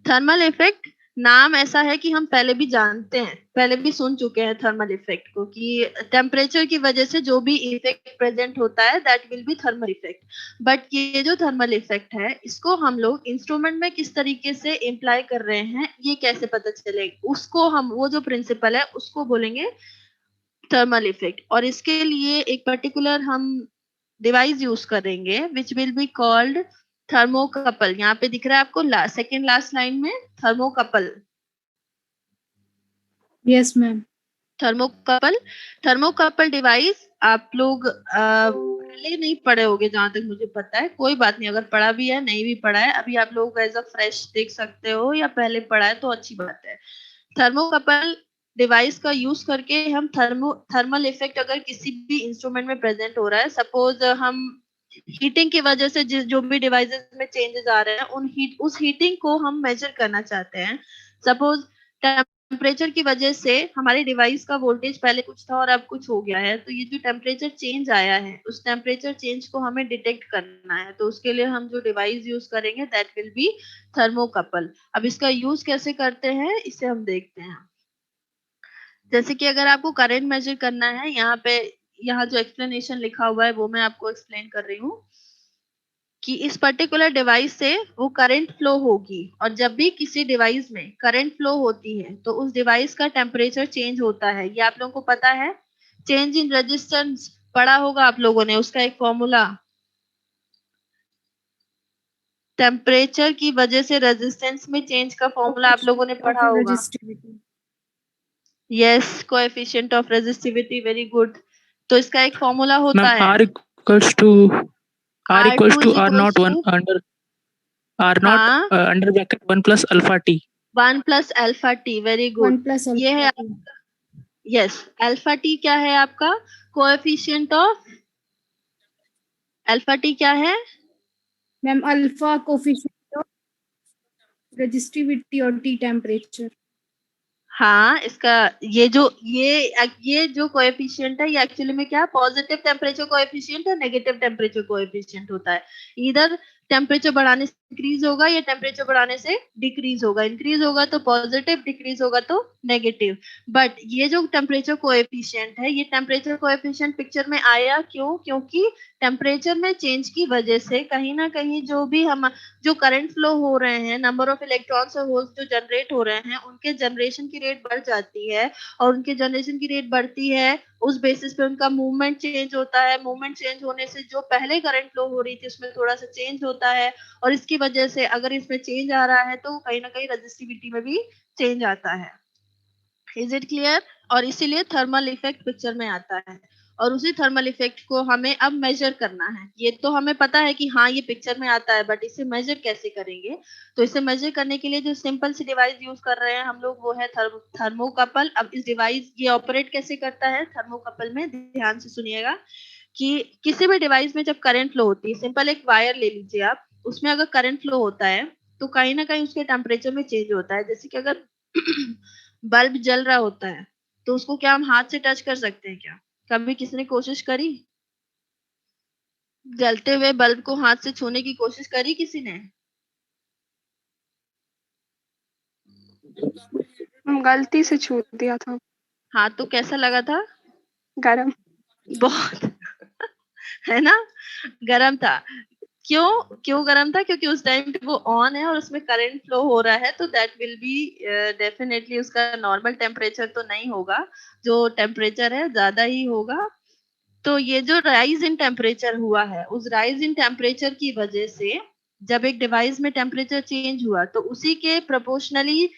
S1: थर्मल इफेक्ट नाम ऐसा है कि हम पहले भी जानते हैं, पहले भी सुन चुके हैं थर्मल इफेक्ट को, कि टेम्परेचर की वजह से जो भी इफेक्ट प्रेजेंट होता है that will B thermal effect. But ये जो थर्मल इफेक्ट है इसको हम लोग इंस्ट्रूमेंट में किस तरीके से इम्प्लाई कर रहे हैं ये कैसे पता चलेगा, उसको हम वो जो प्रिंसिपल है उसको बोलेंगे थर्मल इफेक्ट। और इसके लिए एक पर्टिकुलर हम डिवाइस यूज करेंगे which will be called thermocouple. यहाँ पे दिख रहा है आपको सेकेंड लास्ट लाइन में thermocouple.
S4: Yes ma'am.
S1: Thermocouple, thermocouple device आप लोग पहले नहीं पढ़े होगे जहां तक मुझे पता है, कोई बात नहीं, अगर पढ़ा भी है नहीं भी पढ़ा है अभी आप लोग एज अ फ्रेश देख सकते हो, या पहले पढ़ा है तो अच्छी बात है। थर्मोकपल डिवाइस का यूज करके हम थर्मल इफेक्ट अगर किसी भी इंस्ट्रूमेंट में प्रेजेंट हो रहा है, सपोज हम हीटिंग की वजह से जो भी डिवाइसेस में चेंजेस आ रहे हैं उस हीटिंग को हम मेजर करना चाहते हैं। सपोज टेम्परेचर की वजह से हमारे डिवाइस का वोल्टेज पहले कुछ था और अब कुछ हो गया है, तो ये जो टेम्परेचर चेंज आया है उस टेम्परेचर चेंज को हमें डिटेक्ट करना है, तो उसके लिए हम जो डिवाइस यूज करेंगे दैट विल बी थर्मोकपल। अब इसका यूज कैसे करते हैं इसे हम देखते हैं। जैसे कि अगर आपको करंट मेजर करना है, यहाँ जो एक्सप्लेनेशन लिखा हुआ है वो मैं आपको एक्सप्लेन कर रही हूँ कि इस पर्टिकुलर डिवाइस से वो करंट फ्लो होगी, और जब भी किसी डिवाइस में करंट फ्लो होती है तो उस डिवाइस का टेम्परेचर चेंज होता है। ये आप लोगों को पता है, चेंज इन रेजिस्टेंस पढ़ा होगा आप लोगों ने, उसका एक फॉर्मूला, टेम्परेचर की वजह से रेजिस्टेंस में चेंज का फॉर्मूला आप लोगों ने पढ़ा होगा।
S4: Resistivity.
S1: Yes, coefficient of resistivity, very good. तो इसका एक फॉर्मूला होता
S6: मैम
S1: है,
S6: R equals to
S1: R2 is
S6: R
S1: equals
S6: naught 1
S1: to,
S6: under R naught
S1: हाँ,
S6: under bracket 1 plus alpha t.
S1: 1 plus alpha T, very good.
S4: 1 plus
S1: ये है,
S4: alpha t.
S1: Yes, alpha T क्या है आपका? कोएफिशिएंट ऑफ अल्फा टी क्या है?
S4: Ma'am alpha coefficient of resistivity और T temperature.
S1: हाँ, इसका ये जो कोएफिशिएंट है, ये एक्चुअली में क्या पॉजिटिव टेम्परेचर कोएफिशिएंट है, नेगेटिव टेम्परेचर कोएफिशिएंट होता है। इधर टेम्परेचर बढ़ाने से इंक्रीज होगा या टेम्परेचर बढ़ाने से डिक्रीज होगा। इंक्रीज होगा तो पॉजिटिव, डिक्रीज होगा तो नेगेटिव। बट ये जो टेम्परेचर कोएफिशिएंट है, ये टेम्परेचर कोएफिशिएंट पिक्चर में आया क्यों? क्योंकि टेम्परेचर में चेंज की वजह से कहीं ना कहीं जो करंट फ्लो हो रहे हैं, नंबर ऑफ इलेक्ट्रॉन्स और होल्स जो जनरेट हो रहे हैं, उनके जनरेशन की रेट बढ़ जाती है। और उनके जनरेशन की रेट बढ़ती है, उस बेसिस पे उनका मूवमेंट चेंज होता है। मूवमेंट चेंज होने से जो पहले करंट फ्लो हो रही थी उसमें थोड़ा सा चेंज होता है, और इसकी वजह से अगर इसमें चेंज आ रहा है तो कहीं ना कहीं रेजिस्टिविटी में भी चेंज आता है। Is it clear? और इसीलिए थर्मल इफेक्ट पिक्चर में आता है, और उसी थर्मल इफेक्ट को हमें अब मेजर करना है। ये तो हमें पता है कि हाँ ये पिक्चर में आता है, बट इसे मेजर कैसे करेंगे? तो इसे मेजर करने के लिए जो सिंपल सी डिवाइस यूज कर रहे हैं हम लोग, वो है थर्मोकपल। अब इस डिवाइस ये ऑपरेट कैसे करता है थर्मोकपल में, ध्यान से सुनिएगा कि किसी भी डिवाइस में जब करंट फ्लो होती है, सिंपल एक वायर ले लीजिए आप, उसमें अगर करंट फ्लो होता है तो कहीं ना कहीं उसके टेम्परेचर में चेंज होता है। जैसे कि अगर बल्ब जल रहा होता है तो उसको क्या हम हाथ से टच कर सकते हैं क्या? कभी किसी ने कोशिश करी? जलते हुए बल्ब को हाथ से छूने की कोशिश करी किसी ने?
S7: गलती से छू दिया था।
S1: हाँ, तो कैसा लगा था?
S7: गरम।
S1: बहुत है ना, गरम था। क्यों गरम था? क्योंकि उस टाइम पे वो ऑन है और उसमें करंट फ्लो हो रहा है, तो दैट विल बी डेफिनेटली उसका नॉर्मल टेम्परेचर तो नहीं होगा, जो टेम्परेचर है ज्यादा ही होगा। तो ये जो राइज इन टेम्परेचर हुआ है, उस राइज इन टेम्परेचर की वजह से जब एक डिवाइस में टेम्परेचर चेंज हुआ तो उसी के प्रोपोर्शनली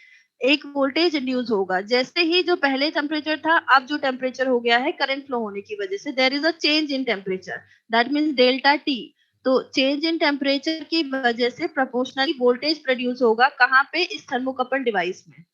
S1: एक वोल्टेज इंड्यूस होगा। जैसे ही जो पहले टेम्परेचर था, अब जो टेम्परेचर हो गया है करंट फ्लो होने की वजह से, there is a change in temperature, that means delta T. तो चेंज इन टेम्परेचर की वजह से प्रोपोर्शनली वोल्टेज प्रोड्यूस होगा। कहाँ पे? इस थर्मोकपल डिवाइस में।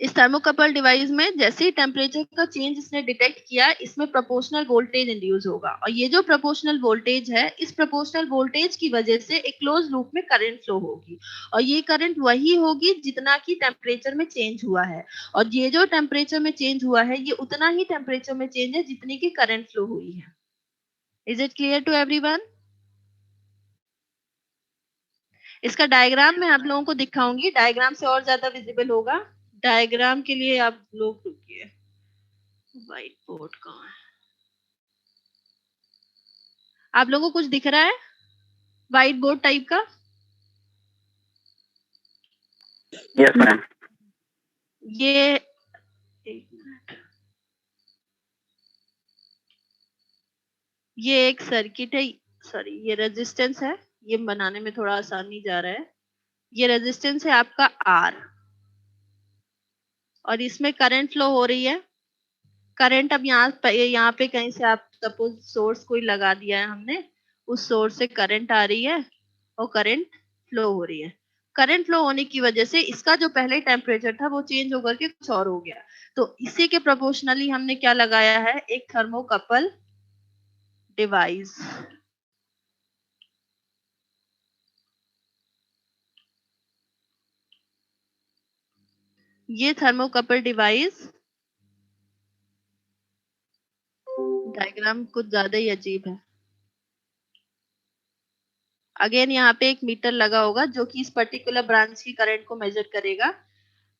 S1: इस थर्मोकपल डिवाइस में जैसे ही टेम्परेचर का चेंज इसने डिटेक्ट किया, इसमें प्रोपोर्शनल वोल्टेज इंड्यूस होगा, और ये जो प्रोपोर्शनल वोल्टेज है, इस प्रोपोर्शनल वोल्टेज की वजह से एक क्लोज लूप में करंट फ्लो होगी, और ये करंट वही होगी जितना की टेम्परेचर में चेंज हुआ है। और ये जो टेम्परेचर में चेंज हुआ है, ये उतना ही टेम्परेचर में चेंज है जितनी की करंट फ्लो हुई है। Is it clear to everyone? इसका डायग्राम मैं आप लोगों को दिखाऊंगी, डायग्राम से और ज्यादा विजिबल होगा। डायग्राम के लिए आप लोग रुकिए, व्हाइट बोर्ड कहाँ है? आप लोगों को कुछ दिख रहा है व्हाइट बोर्ड टाइप का?
S2: Yes, ma'am.
S1: ये एक मिनट, ये एक सर्किट है, सॉरी ये रेजिस्टेंस है, ये बनाने में थोड़ा आसानी जा रहा है। ये रेजिस्टेंस है आपका R, और इसमें करंट फ्लो हो रही है। करंट अब यहाँ पे कहीं से आप सपोज सोर्स कोई लगा दिया है हमने, उस सोर्स से करंट आ रही है और करंट फ्लो हो रही है। करंट फ्लो होने की वजह से इसका जो पहले टेम्परेचर था वो चेंज होकर के कुछ और हो गया। तो इसी के प्रोपोर्शनली हमने क्या लगाया है? एक थर्मोकपल डिवाइस। ये थर्मोकपल डिवाइस, डायग्राम कुछ ज्यादा ही अजीब है। अगेन यहाँ पे एक मीटर लगा होगा जो कि इस पर्टिकुलर ब्रांच की करंट को मेजर करेगा।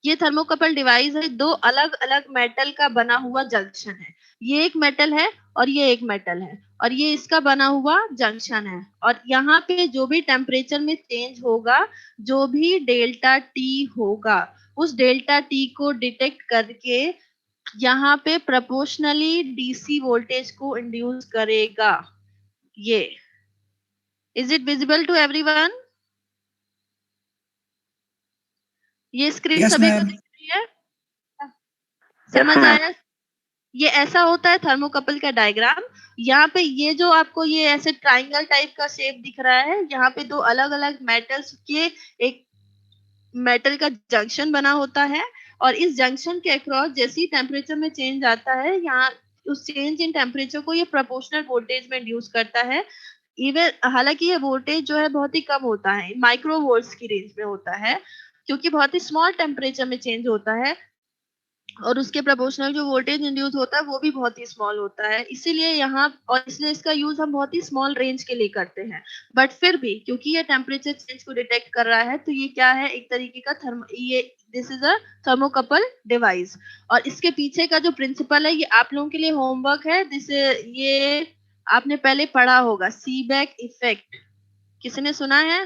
S1: ये थर्मोकपल डिवाइस है, दो अलग अलग मेटल का बना हुआ जंक्शन है। ये एक मेटल है और ये एक मेटल है, और ये इसका बना हुआ जंक्शन है। और यहाँ पे जो भी टेम्परेचर में चेंज होगा, जो भी डेल्टा टी होगा, उस डेल्टा टी को डिटेक्ट करके यहाँ पे प्रोपोर्शनली डीसी वोल्टेज को इंड्यूस करेगा। ये is it visible to everyone? ये स्क्रीन
S8: Yes,
S1: सभी को
S8: ma'am.
S1: दिख रही है? समझ
S2: ma'am.
S1: आया? ये ऐसा होता है थर्मोकपल का डायग्राम। यहाँ पे ये जो आपको ये ऐसे ट्रायंगल टाइप का शेप दिख रहा है, यहाँ पे दो अलग-अलग मेटल्स के एक मेटल का जंक्शन बना होता है और इस जंक्शन के अक्रॉस जैसे ही टेम्परेचर में चेंज आता है, यहाँ उस चेंज इन टेम्परेचर को ये प्रोपोर्शनल वोल्टेज में इंड्यूस करता है। इवन हालांकि ये वोल्टेज जो है बहुत ही कम होता है, माइक्रो वोल्ट्स की रेंज में होता है, क्योंकि बहुत ही स्मॉल टेम्परेचर में चेंज होता है और उसके प्रोपोर्शनल जो वोल्टेज इंड्यूस होता है वो भी बहुत ही स्मॉल होता है। इसीलिए यहाँ और इसलिए इसका यूज हम बहुत ही स्मॉल रेंज के लिए करते हैं। बट फिर भी क्योंकि ये टेम्परेचर चेंज को डिटेक्ट कर रहा है, तो ये क्या है, एक तरीके का this is a thermocouple device. और इसके पीछे का जो प्रिंसिपल है, ये आप लोगों के लिए होमवर्क है। ये आपने पहले पढ़ा होगा, सीबेक इफेक्ट। किसी ने सुना है?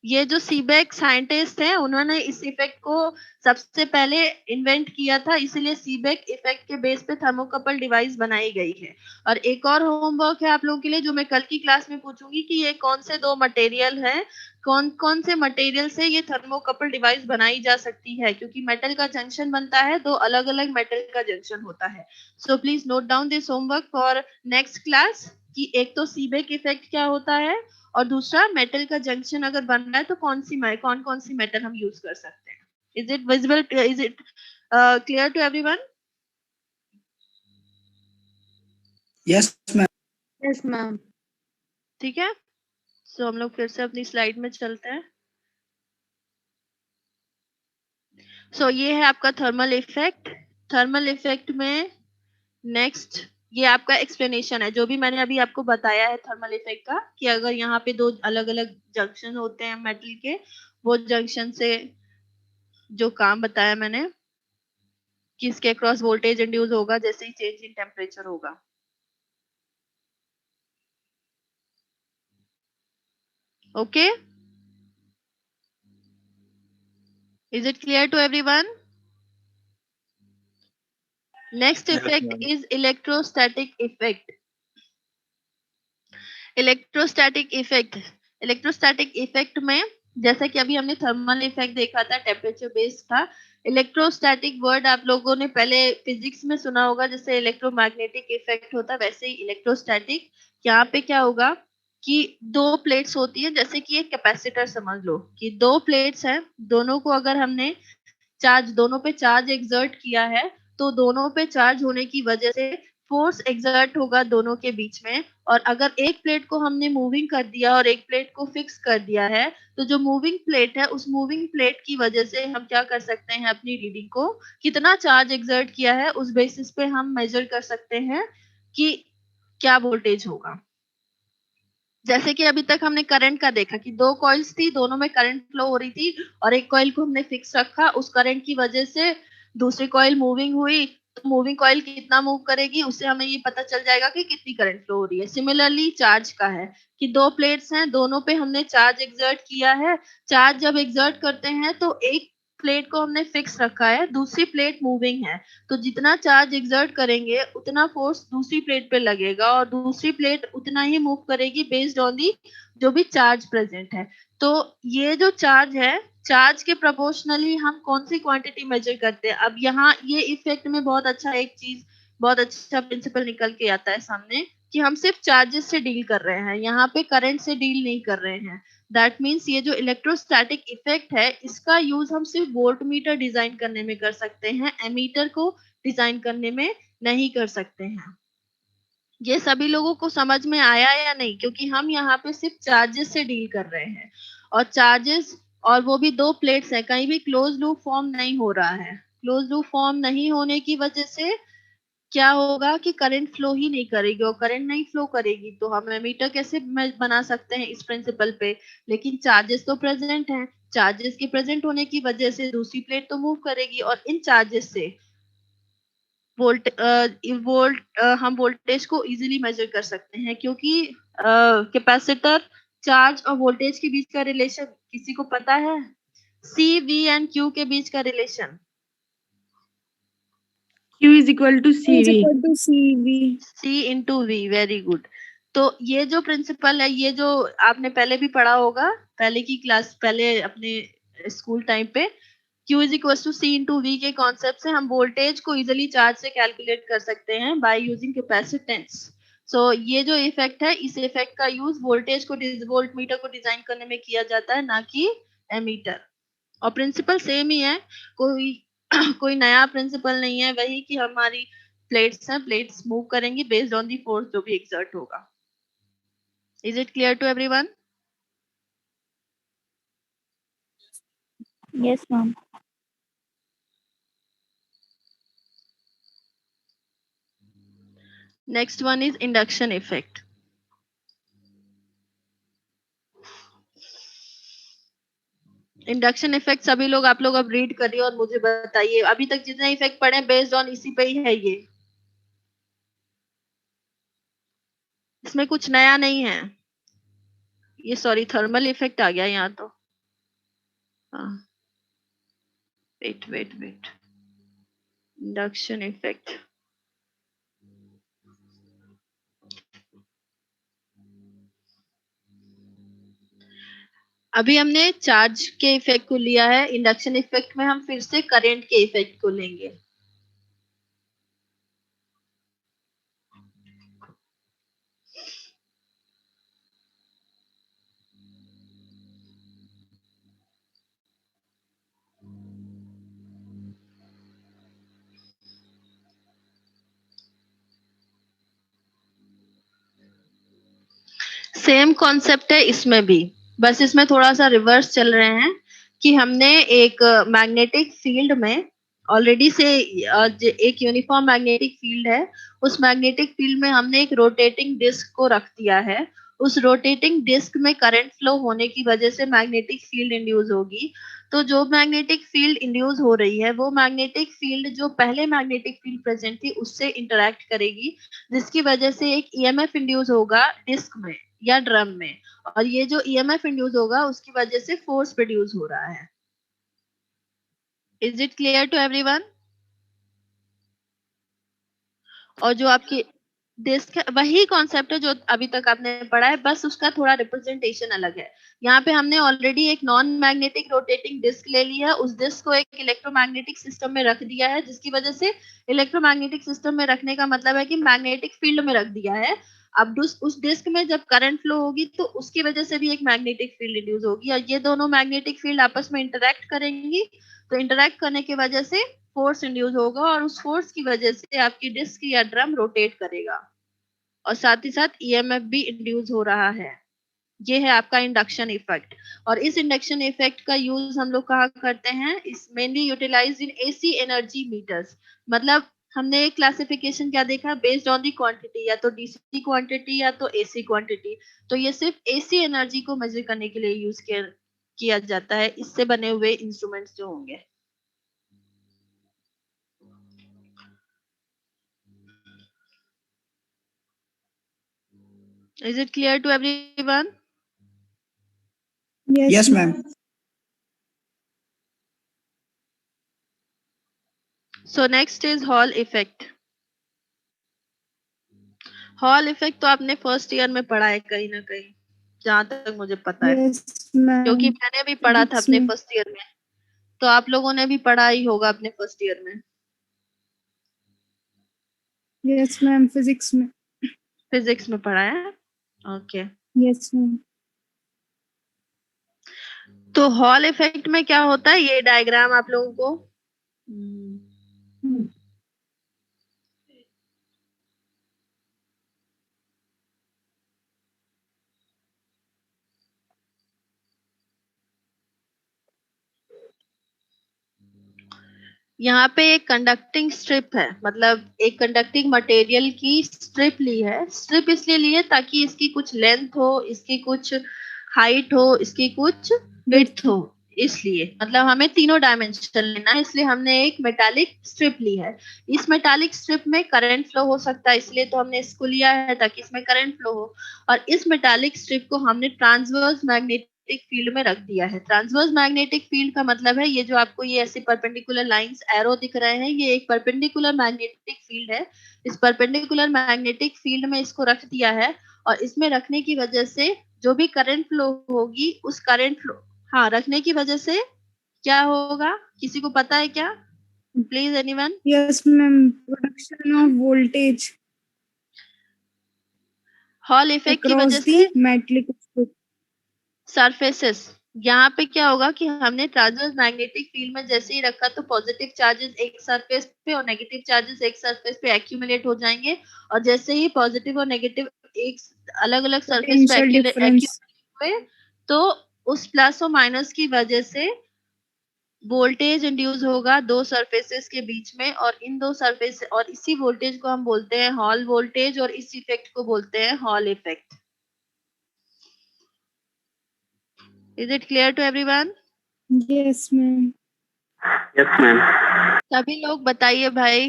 S1: ये जो सीबेक साइंटिस्ट हैं, उन्होंने इस इफेक्ट को सबसे पहले इन्वेंट किया था, इसीलिए सीबेक इफेक्ट के बेस पे थर्मोकपल डिवाइस बनाई गई है। और एक और होमवर्क है आप लोगों के लिए, जो मैं कल की क्लास में पूछूंगी कि ये कौन से दो मटेरियल हैं, कौन कौन से मटेरियल से ये थर्मोकपल डिवाइस बनाई जा सकती है, क्योंकि मेटल का जंक्शन बनता है, दो अलग अलग मेटल का जंक्शन होता है। So please note down this homework for next class, कि एक तो सीबेक इफेक्ट क्या होता है और दूसरा मेटल का जंक्शन अगर बन रहा है तो कौन कौन सी मेटल हम यूज कर सकते हैं। Is it visible, is it clear to everyone?
S8: Yes, ma'am.
S4: Yes ma'am.
S1: ठीक है, सो हम लोग फिर से अपनी स्लाइड में चलते हैं। सो ये है आपका थर्मल इफेक्ट। थर्मल इफेक्ट में नेक्स्ट ये आपका एक्सप्लेनेशन है, जो भी मैंने अभी आपको बताया है थर्मल इफेक्ट का, कि अगर यहाँ पे दो अलग अलग जंक्शन होते हैं मेटल के, वो जंक्शन से जो काम बताया मैंने कि इसके अक्रॉस वोल्टेज इंड्यूस होगा जैसे ही चेंज इन टेम्परेचर होगा। Okay, is it clear to everyone? Next effect is electrostatic effect. Electrostatic effect, electrostatic effect में जैसा कि अभी हमने थर्मल इफेक्ट देखा था, टेम्परेचर बेस्ड था। इलेक्ट्रोस्टैटिक वर्ड आप लोगों ने पहले फिजिक्स में सुना होगा, जैसे इलेक्ट्रोमैग्नेटिक इफेक्ट होता है, वैसे ही इलेक्ट्रोस्टैटिक। यहाँ पे क्या होगा कि दो प्लेट्स होती है, जैसे कि एक कैपेसिटर समझ लो कि दो प्लेट्स हैं, दोनों को अगर हमने दोनों पे चार्ज एक्सर्ट किया है, तो दोनों पे चार्ज होने की वजह से फोर्स एक्सर्ट होगा दोनों के बीच में। और अगर एक प्लेट को हमने मूविंग कर दिया और एक प्लेट को फिक्स कर दिया है, तो जो मूविंग प्लेट है, उस मूविंग प्लेट की वजह से हम क्या कर सकते हैं, अपनी रीडिंग को कितना चार्ज एक्सर्ट किया है उस बेसिस पे हम मेजर कर सकते हैं कि क्या वोल्टेज होगा। जैसे कि अभी तक हमने करंट का देखा कि दो कॉइल्स थी, दोनों में करंट फ्लो हो रही थी और एक कॉइल को हमने फिक्स रखा, उस करंट की वजह से दूसरी कॉइल मूविंग हुई, तो मूविंग कॉइल कितना मूव करेगी उससे हमें ये पता चल जाएगा कि कितनी करंट फ्लो हो रही है। सिमिलरली चार्ज का है कि दो प्लेट्स हैं, दोनों पे हमने चार्ज एक्सर्ट किया है। चार्ज जब एक्सर्ट करते हैं तो एक प्लेट को हमने फिक्स रखा है, दूसरी प्लेट मूविंग है, तो जितना चार्ज एक्सर्ट करेंगे उतना फोर्स दूसरी प्लेट पे लगेगा और दूसरी प्लेट उतना ही मूव करेगी बेस्ड ऑन दी जो भी चार्ज प्रेजेंट है। तो ये जो चार्ज है, चार्ज के प्रोपोर्शनली हम कौन सी क्वांटिटी मेजर करते हैं। अब यहाँ ये इफेक्ट में बहुत अच्छा प्रिंसिपल निकल के आता है सामने, कि हम सिर्फ चार्जेस से डील कर रहे हैं, यहाँ पे करंट से डील नहीं कर रहे हैं। दैट मीन्स ये जो इलेक्ट्रोस्टैटिक इफेक्ट है, इसका यूज हम सिर्फ वोल्टमीटर डिजाइन करने में कर सकते हैं, एमीटर को डिजाइन करने में नहीं कर सकते हैं। ये सभी लोगों को समझ में आया या नहीं? क्योंकि हम यहाँ पे सिर्फ चार्जेस से डील कर रहे हैं और चार्जेस, और वो भी दो प्लेट्स हैं, कहीं भी क्लोज लूप फॉर्म नहीं हो रहा है। क्लोज लूप फॉर्म नहीं होने की वजह से क्या होगा कि करंट फ्लो ही नहीं करेगी, और करंट नहीं फ्लो करेगी तो हम एमीटर कैसे बना सकते हैं इस प्रिंसिपल पे। लेकिन चार्जेस तो प्रेजेंट हैं, चार्जेस के प्रेजेंट होने की वजह से दूसरी प्लेट तो मूव करेगी और इन चार्जेस से हम वोल्टेज को इजीली मेजर कर सकते हैं, क्योंकि कैपेसिटर चार्ज और वोल्टेज के बीच का रिलेशन किसी को पता है? सी, वी एंड क्यू के बीच का relation.
S3: Q is equal to CV.
S1: C into V, very good. तो ये जो प्रिंसिपल है, ये जो आपने पहले भी पढ़ा होगा, पहले की क्लास, पहले अपने स्कूल टाइम पे, Q is equal to C into V के कॉन्सेप्ट से हम वोल्टेज को इजिली चार्ज से कैलकुलेट कर सकते हैं बाय यूजिंग कैपेसिटेंस। सो ये जो इफेक्ट है, इस इफेक्ट का यूज वोल्टेज को वोल्ट मीटर को डिजाइन करने में किया जाता है, ना कि एमीटर। और प्रिंसिपल सेम ही है, कोई कोई नया प्रिंसिपल नहीं है, वही कि हमारी प्लेट्स हैं, प्लेट्स मूव करेंगी बेस्ड ऑन दी फोर्स जो भी एक्सर्ट होगा। Is it clear to everyone?
S5: Yes, ma'am.
S1: Next one is induction effect. Induction effect सभी लोग, आप लोग अब रीड करिए और मुझे बताइए, अभी तक जितने इफेक्ट पढ़े बेस्ड ऑन इसी पे ही है ये, इसमें कुछ नया नहीं है। ये सॉरी थर्मल इफेक्ट आ गया यहाँ तो, wait wait wait, induction effect. अभी हमने चार्ज के इफेक्ट को लिया है, इंडक्शन इफेक्ट में हम फिर से करंट के इफेक्ट को लेंगे। सेम कॉन्सेप्ट है इसमें भी, बस इसमें थोड़ा सा रिवर्स चल रहे हैं कि हमने एक मैग्नेटिक फील्ड में ऑलरेडी से एक यूनिफॉर्म मैग्नेटिक फील्ड है, उस मैग्नेटिक फील्ड में हमने एक रोटेटिंग डिस्क को रख दिया है। उस रोटेटिंग डिस्क में करंट फ्लो होने की वजह से मैग्नेटिक फील्ड इंड्यूस होगी। तो जो मैग्नेटिक फील्ड इंड्यूस हो रही है, वो मैग्नेटिक फील्ड जो पहले मैग्नेटिक फील्ड प्रेजेंट थी उससे इंटरेक्ट करेगी, जिसकी वजह से एक ईएमएफ इंड्यूस होगा डिस्क में या ड्रम में, और ये जो ईएमएफ इंड्यूस होगा उसकी वजह से फोर्स प्रोड्यूस हो रहा है। Is it clear to everyone? और जो आपकी डिस्क है वही कॉन्सेप्ट है जो अभी तक आपने पढ़ा है, बस उसका थोड़ा रिप्रेजेंटेशन अलग है। यहाँ पे हमने ऑलरेडी एक नॉन मैग्नेटिक रोटेटिंग डिस्क ले ली है, उस डिस्क को एक इलेक्ट्रोमैग्नेटिक सिस्टम में रख दिया है, जिसकी वजह से इलेक्ट्रोमैग्नेटिक सिस्टम में रखने का मतलब है कि मैग्नेटिक फील्ड में रख दिया है। अब उस डिस्क में जब करंट फ्लो होगी तो उसकी वजह से भी एक मैग्नेटिक फील्ड इंड्यूस होगी, और ये दोनों मैग्नेटिक फील्ड आपस में इंटरेक्ट करेंगी। तो इंटरेक्ट करने की वजह से फोर्स इंड्यूस होगा, और उस फोर्स की वजह से आपकी डिस्क या ड्रम रोटेट करेगा, और साथ ही साथ ईएमएफ भी इंड्यूस हो रहा है। ये है आपका इंडक्शन इफेक्ट। और इस इंडक्शन इफेक्ट का यूज हम लोग कहाँ करते हैं? Is mainly utilised in AC energy meters. मतलब हमने एक क्लासिफिकेशन क्या देखा? बेस्ड ऑन दी क्वांटिटी, या तो डीसी क्वांटिटी या तो एसी क्वांटिटी। तो ये सिर्फ एसी एनर्जी को मेजर करने के लिए यूज किया जाता है, इससे बने हुए इंस्ट्रूमेंट्स जो होंगे। Is it clear to everyone?
S8: Yes, ma'am.
S1: So next is Hall effect. Hall effect तो आपने फर्स्ट ईयर में पढ़ा है कहीं ना कहीं, जहां तक मुझे पता है,
S4: Yes, ma'am.
S1: क्योंकि मैंने भी पढ़ा था
S4: Physics
S1: अपने
S4: में।
S1: फर्स्ट ईयर में, तो आप लोगों ने भी पढ़ा ही होगा अपने फर्स्ट ईयर में।
S4: Yes, ma'am. Physics में।
S1: फिजिक्स में पढ़ा है, ओके।
S4: Yes, ma'am.
S1: तो हॉल इफेक्ट में क्या होता है, ये डायग्राम आप लोगों को यहाँ पे एक कंडक्टिंग स्ट्रिप है, मतलब एक कंडक्टिंग मटेरियल की स्ट्रिप ली है। स्ट्रिप इसलिए ली है ताकि इसकी कुछ लेंथ हो, इसकी कुछ हाइट हो, इसकी कुछ विड्थ हो, इसलिए मतलब हमें तीनों डायमेंशन लेना है, इसलिए हमने एक मेटालिक स्ट्रिप ली है। इस मेटालिक स्ट्रिप में करंट फ्लो हो सकता है, इसलिए तो हमने इसको लिया है ताकि इसमें करंट फ्लो हो। और इस मेटालिक स्ट्रिप को हमने ट्रांसवर्स मैग्नेटिक फील्ड में रख दिया है। ट्रांसवर्स मैग्नेटिक फील्ड का मतलब है, ये जो आपको ये ऐसे परपेंडिकुलर लाइंस एरो दिख रहे हैं, ये एक परपेंडिकुलर मैग्नेटिक फील्ड है। इस परपेंडिकुलर मैग्नेटिक फील्ड में इसको रख दिया है, और इसमें रखने की वजह से जो भी करंट फ्लो होगी, उस करंट फ्लो रखने की वजह से क्या होगा, किसी को पता है क्या? Please anyone.
S4: Yes, ma'am. Production of voltage
S1: hall effect की
S4: across
S1: वजह
S4: the
S1: से
S4: metallic strip.
S1: सरफेसेस, यहाँ पे क्या होगा कि हमने ट्रांसवर्स मैग्नेटिक फील्ड में जैसे ही रखा तो पॉजिटिव चार्जेस एक सरफेस पे और नेगेटिव चार्जेस एक सरफेस पे एक्यूमुलेट हो जाएंगे, और जैसे ही पॉजिटिव और नेगेटिव एक अलग अलग सरफेस पे
S4: Potential difference.
S1: एक्यूमुलेट हुए तो उस प्लस और माइनस की वजह से वोल्टेज इंड्यूस होगा दो सरफेसेस के बीच में, और इन दो सरफेस और इसी वोल्टेज को हम बोलते हैं हॉल वोल्टेज, और इस इफेक्ट को बोलते हैं Hall effect. Is it clear to everyone?
S4: Yes, ma'am.
S2: Yes, ma'am.
S1: सभी लोग बताइए भाई,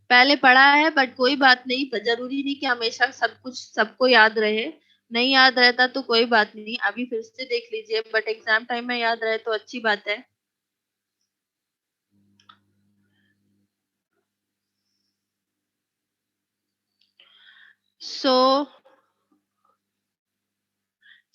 S1: पहले पढ़ा है बट कोई बात नहीं, जरूरी नहीं कि हमेशा सब कुछ सबको याद रहे, नहीं याद रहता तो कोई बात नहीं, अभी फिर से देख लीजिए, बट एग्जाम टाइम में याद रहे तो अच्छी बात है। सो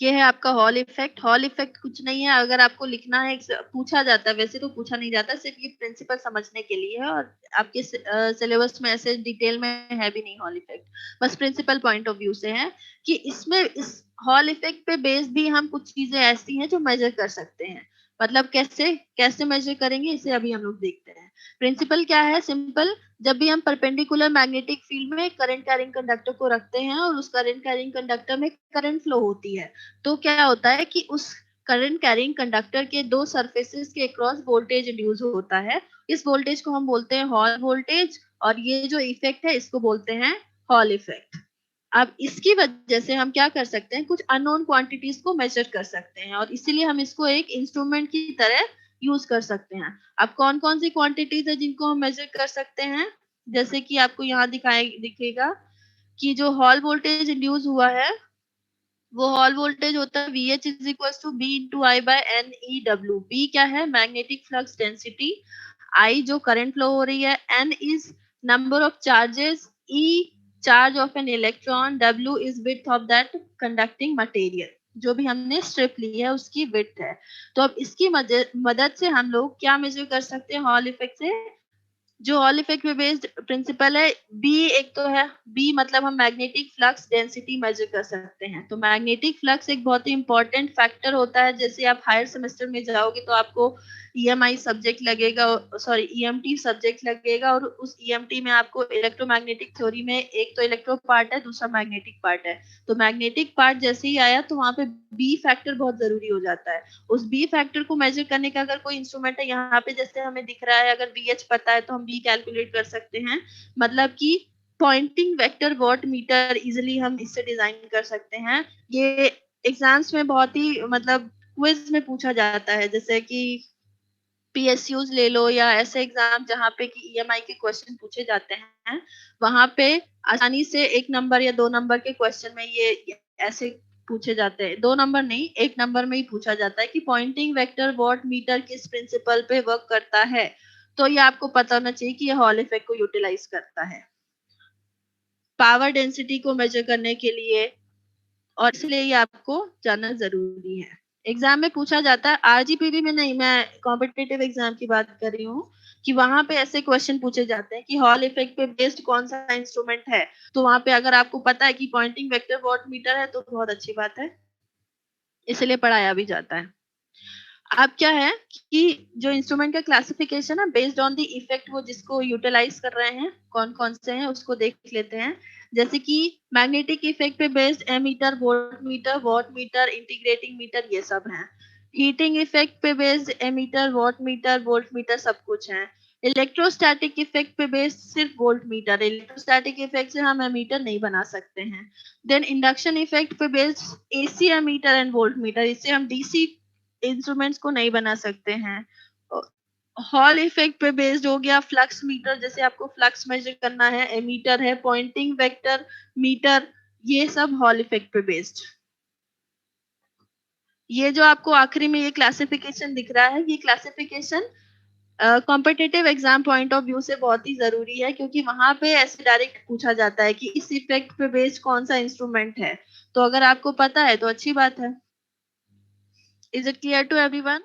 S1: ये है आपका हॉल इफेक्ट। हॉल इफेक्ट कुछ नहीं है, अगर आपको लिखना है, पूछा जाता है, वैसे तो पूछा नहीं जाता, सिर्फ ये प्रिंसिपल समझने के लिए है, और आपके सिलेबस में ऐसे डिटेल में है भी नहीं हॉल इफेक्ट, बस प्रिंसिपल पॉइंट ऑफ व्यू से है कि इसमें इस हॉल इफेक्ट पे बेस्ड भी हम कुछ चीजें ऐसी हैं जो मेजर कर सकते हैं। मतलब कैसे कैसे मेजर करेंगे इसे अभी हम लोग देखते हैं। प्रिंसिपल क्या है, सिंपल, जब भी हम परपेंडिकुलर मैग्नेटिक फील्ड में करंट कैरिंग कंडक्टर को रखते हैं और उस करंट कैरिंग कंडक्टर में करंट फ्लो होती है, तो क्या होता है कि उस करंट कैरिंग कंडक्टर के दो सरफेसेस के अक्रॉस वोल्टेज इंड्यूस होता है। इस वोल्टेज को हम बोलते हैं हॉल वोल्टेज, और ये जो इफेक्ट है इसको बोलते हैं हॉल इफेक्ट। अब इसकी वजह से हम क्या कर सकते हैं, कुछ अननोन क्वांटिटीज को मेजर कर सकते हैं, और इसीलिए हम इसको एक इंस्ट्रूमेंट की तरह यूज कर सकते हैं। अब कौन कौन सी क्वांटिटीज है जिनको हम मेजर कर सकते हैं, जैसे कि आपको यहाँ दिखेगा कि जो हॉल वोल्टेज इंड्यूस हुआ है वो हॉल वोल्टेज होता है VH is equal to B into I by N E W. B क्या है, मैग्नेटिक फ्लक्स डेंसिटी, आई जो करंट फ्लो हो रही है, N is number of charges, E charge of an electron, W is width of that conducting material, जो भी हमने strip ली है उसकी विड्थ है। तो अब इसकी मदद से हम लोग क्या मेजर कर सकते हैं हॉल इफेक्ट से, जो हॉल इफेक्ट पे बेस्ड प्रिंसिपल है बी, एक तो है बी मतलब हम मैग्नेटिक फ्लक्स डेंसिटी मेजर कर सकते हैं। तो मैग्नेटिक फ्लक्स एक बहुत ही इंपॉर्टेंट फैक्टर होता है, जैसे आप हायर सेमेस्टर में जाओगे तो आपको ईएमआई सब्जेक्ट लगेगा, सॉरी ईएमटी सब्जेक्ट लगेगा, और उस ईएमटी में आपको इलेक्ट्रोमैग्नेटिक थ्योरी में एक तो इलेक्ट्रो पार्ट है, दूसरा मैग्नेटिक पार्ट है। तो मैग्नेटिक पार्ट जैसे ही आया तो वहां पे बी फैक्टर बहुत जरूरी हो जाता है। उस बी फैक्टर को मेजर करने का अगर कोई इंस्ट्रूमेंट है, यहाँ पे जैसे हमें दिख रहा है, अगर BH पता है तो हम बी कैलकुलेट कर सकते हैं, मतलब कि Poynting vector watt meter easily हम इससे डिजाइन कर सकते हैं। ये एग्जाम्स में बहुत ही मतलब क्विज में पूछा जाता है, जैसे कि PSUs ले लो या ऐसे एग्जाम जहाँ पे कि EMI के क्वेश्चन पूछे जाते हैं, वहां पे आसानी से एक नंबर या दो नंबर के क्वेश्चन में ये ऐसे पूछे जाते हैं, दो नंबर नहीं एक नंबर में ही पूछा जाता है कि पॉइंटिंग वेक्टर वॉट मीटर किस प्रिंसिपल पे वर्क करता है। तो ये आपको पता होना चाहिए कि ये हॉल इफेक्ट को यूटिलाइज करता है पावर डेंसिटी को मेजर करने के लिए, और इसलिए ये आपको जानना जरूरी है। एग्जाम में पूछा जाता है, RGPV में नहीं, मैं कॉम्पिटिटिव एग्जाम की बात कर रही हूँ, कि वहां पे ऐसे क्वेश्चन पूछे जाते हैं कि हॉल इफेक्ट पे बेस्ड कौन सा इंस्ट्रूमेंट है, तो वहां पे अगर आपको पता है कि पॉइंटिंग वेक्टर वॉट मीटर है तो बहुत अच्छी बात है, इसलिए पढ़ाया भी जाता है। अब क्या है कि जो इंस्ट्रूमेंट का क्लासिफिकेशन है बेस्ड ऑन द इफेक्ट, वो जिसको यूटिलाइज कर रहे हैं कौन कौन से हैं उसको देख लेते हैं। जैसे कि मैग्नेटिक इफेक्ट पे based ammeter, volt meter, integrating meter, ये सब हैं। हीटिंग इफेक्ट पे बेस्ड एमीटर, वोल्ट मीटर सब कुछ है। इलेक्ट्रोस्टैटिक इफेक्ट पे बेस्ड सिर्फ वोल्ट मीटर, इलेक्ट्रोस्टैटिक इफेक्ट से हम एमीटर नहीं बना सकते हैं। देन इंडक्शन इफेक्ट पे based AC ammeter and volt meter, इससे हम DC इंस्ट्रूमेंट्स को नहीं बना सकते हैं। हॉल इफेक्ट पे बेस्ड हो गया फ्लक्स मीटर, जैसे आपको फ्लक्स मेजर करना है, एमीटर है, पॉइंटिंग वेक्टर मीटर, ये सब हॉल इफेक्ट पे बेस्ड। ये जो आपको आखिरी में ये क्लासिफिकेशन दिख रहा है, ये classification competitive exam point of view से बहुत ही जरूरी है, क्योंकि वहां पे ऐसे डायरेक्ट पूछा जाता है कि इस इफेक्ट पे बेस्ड कौन सा इंस्ट्रूमेंट है, तो अगर आपको पता है तो अच्छी बात है। Is it clear to everyone?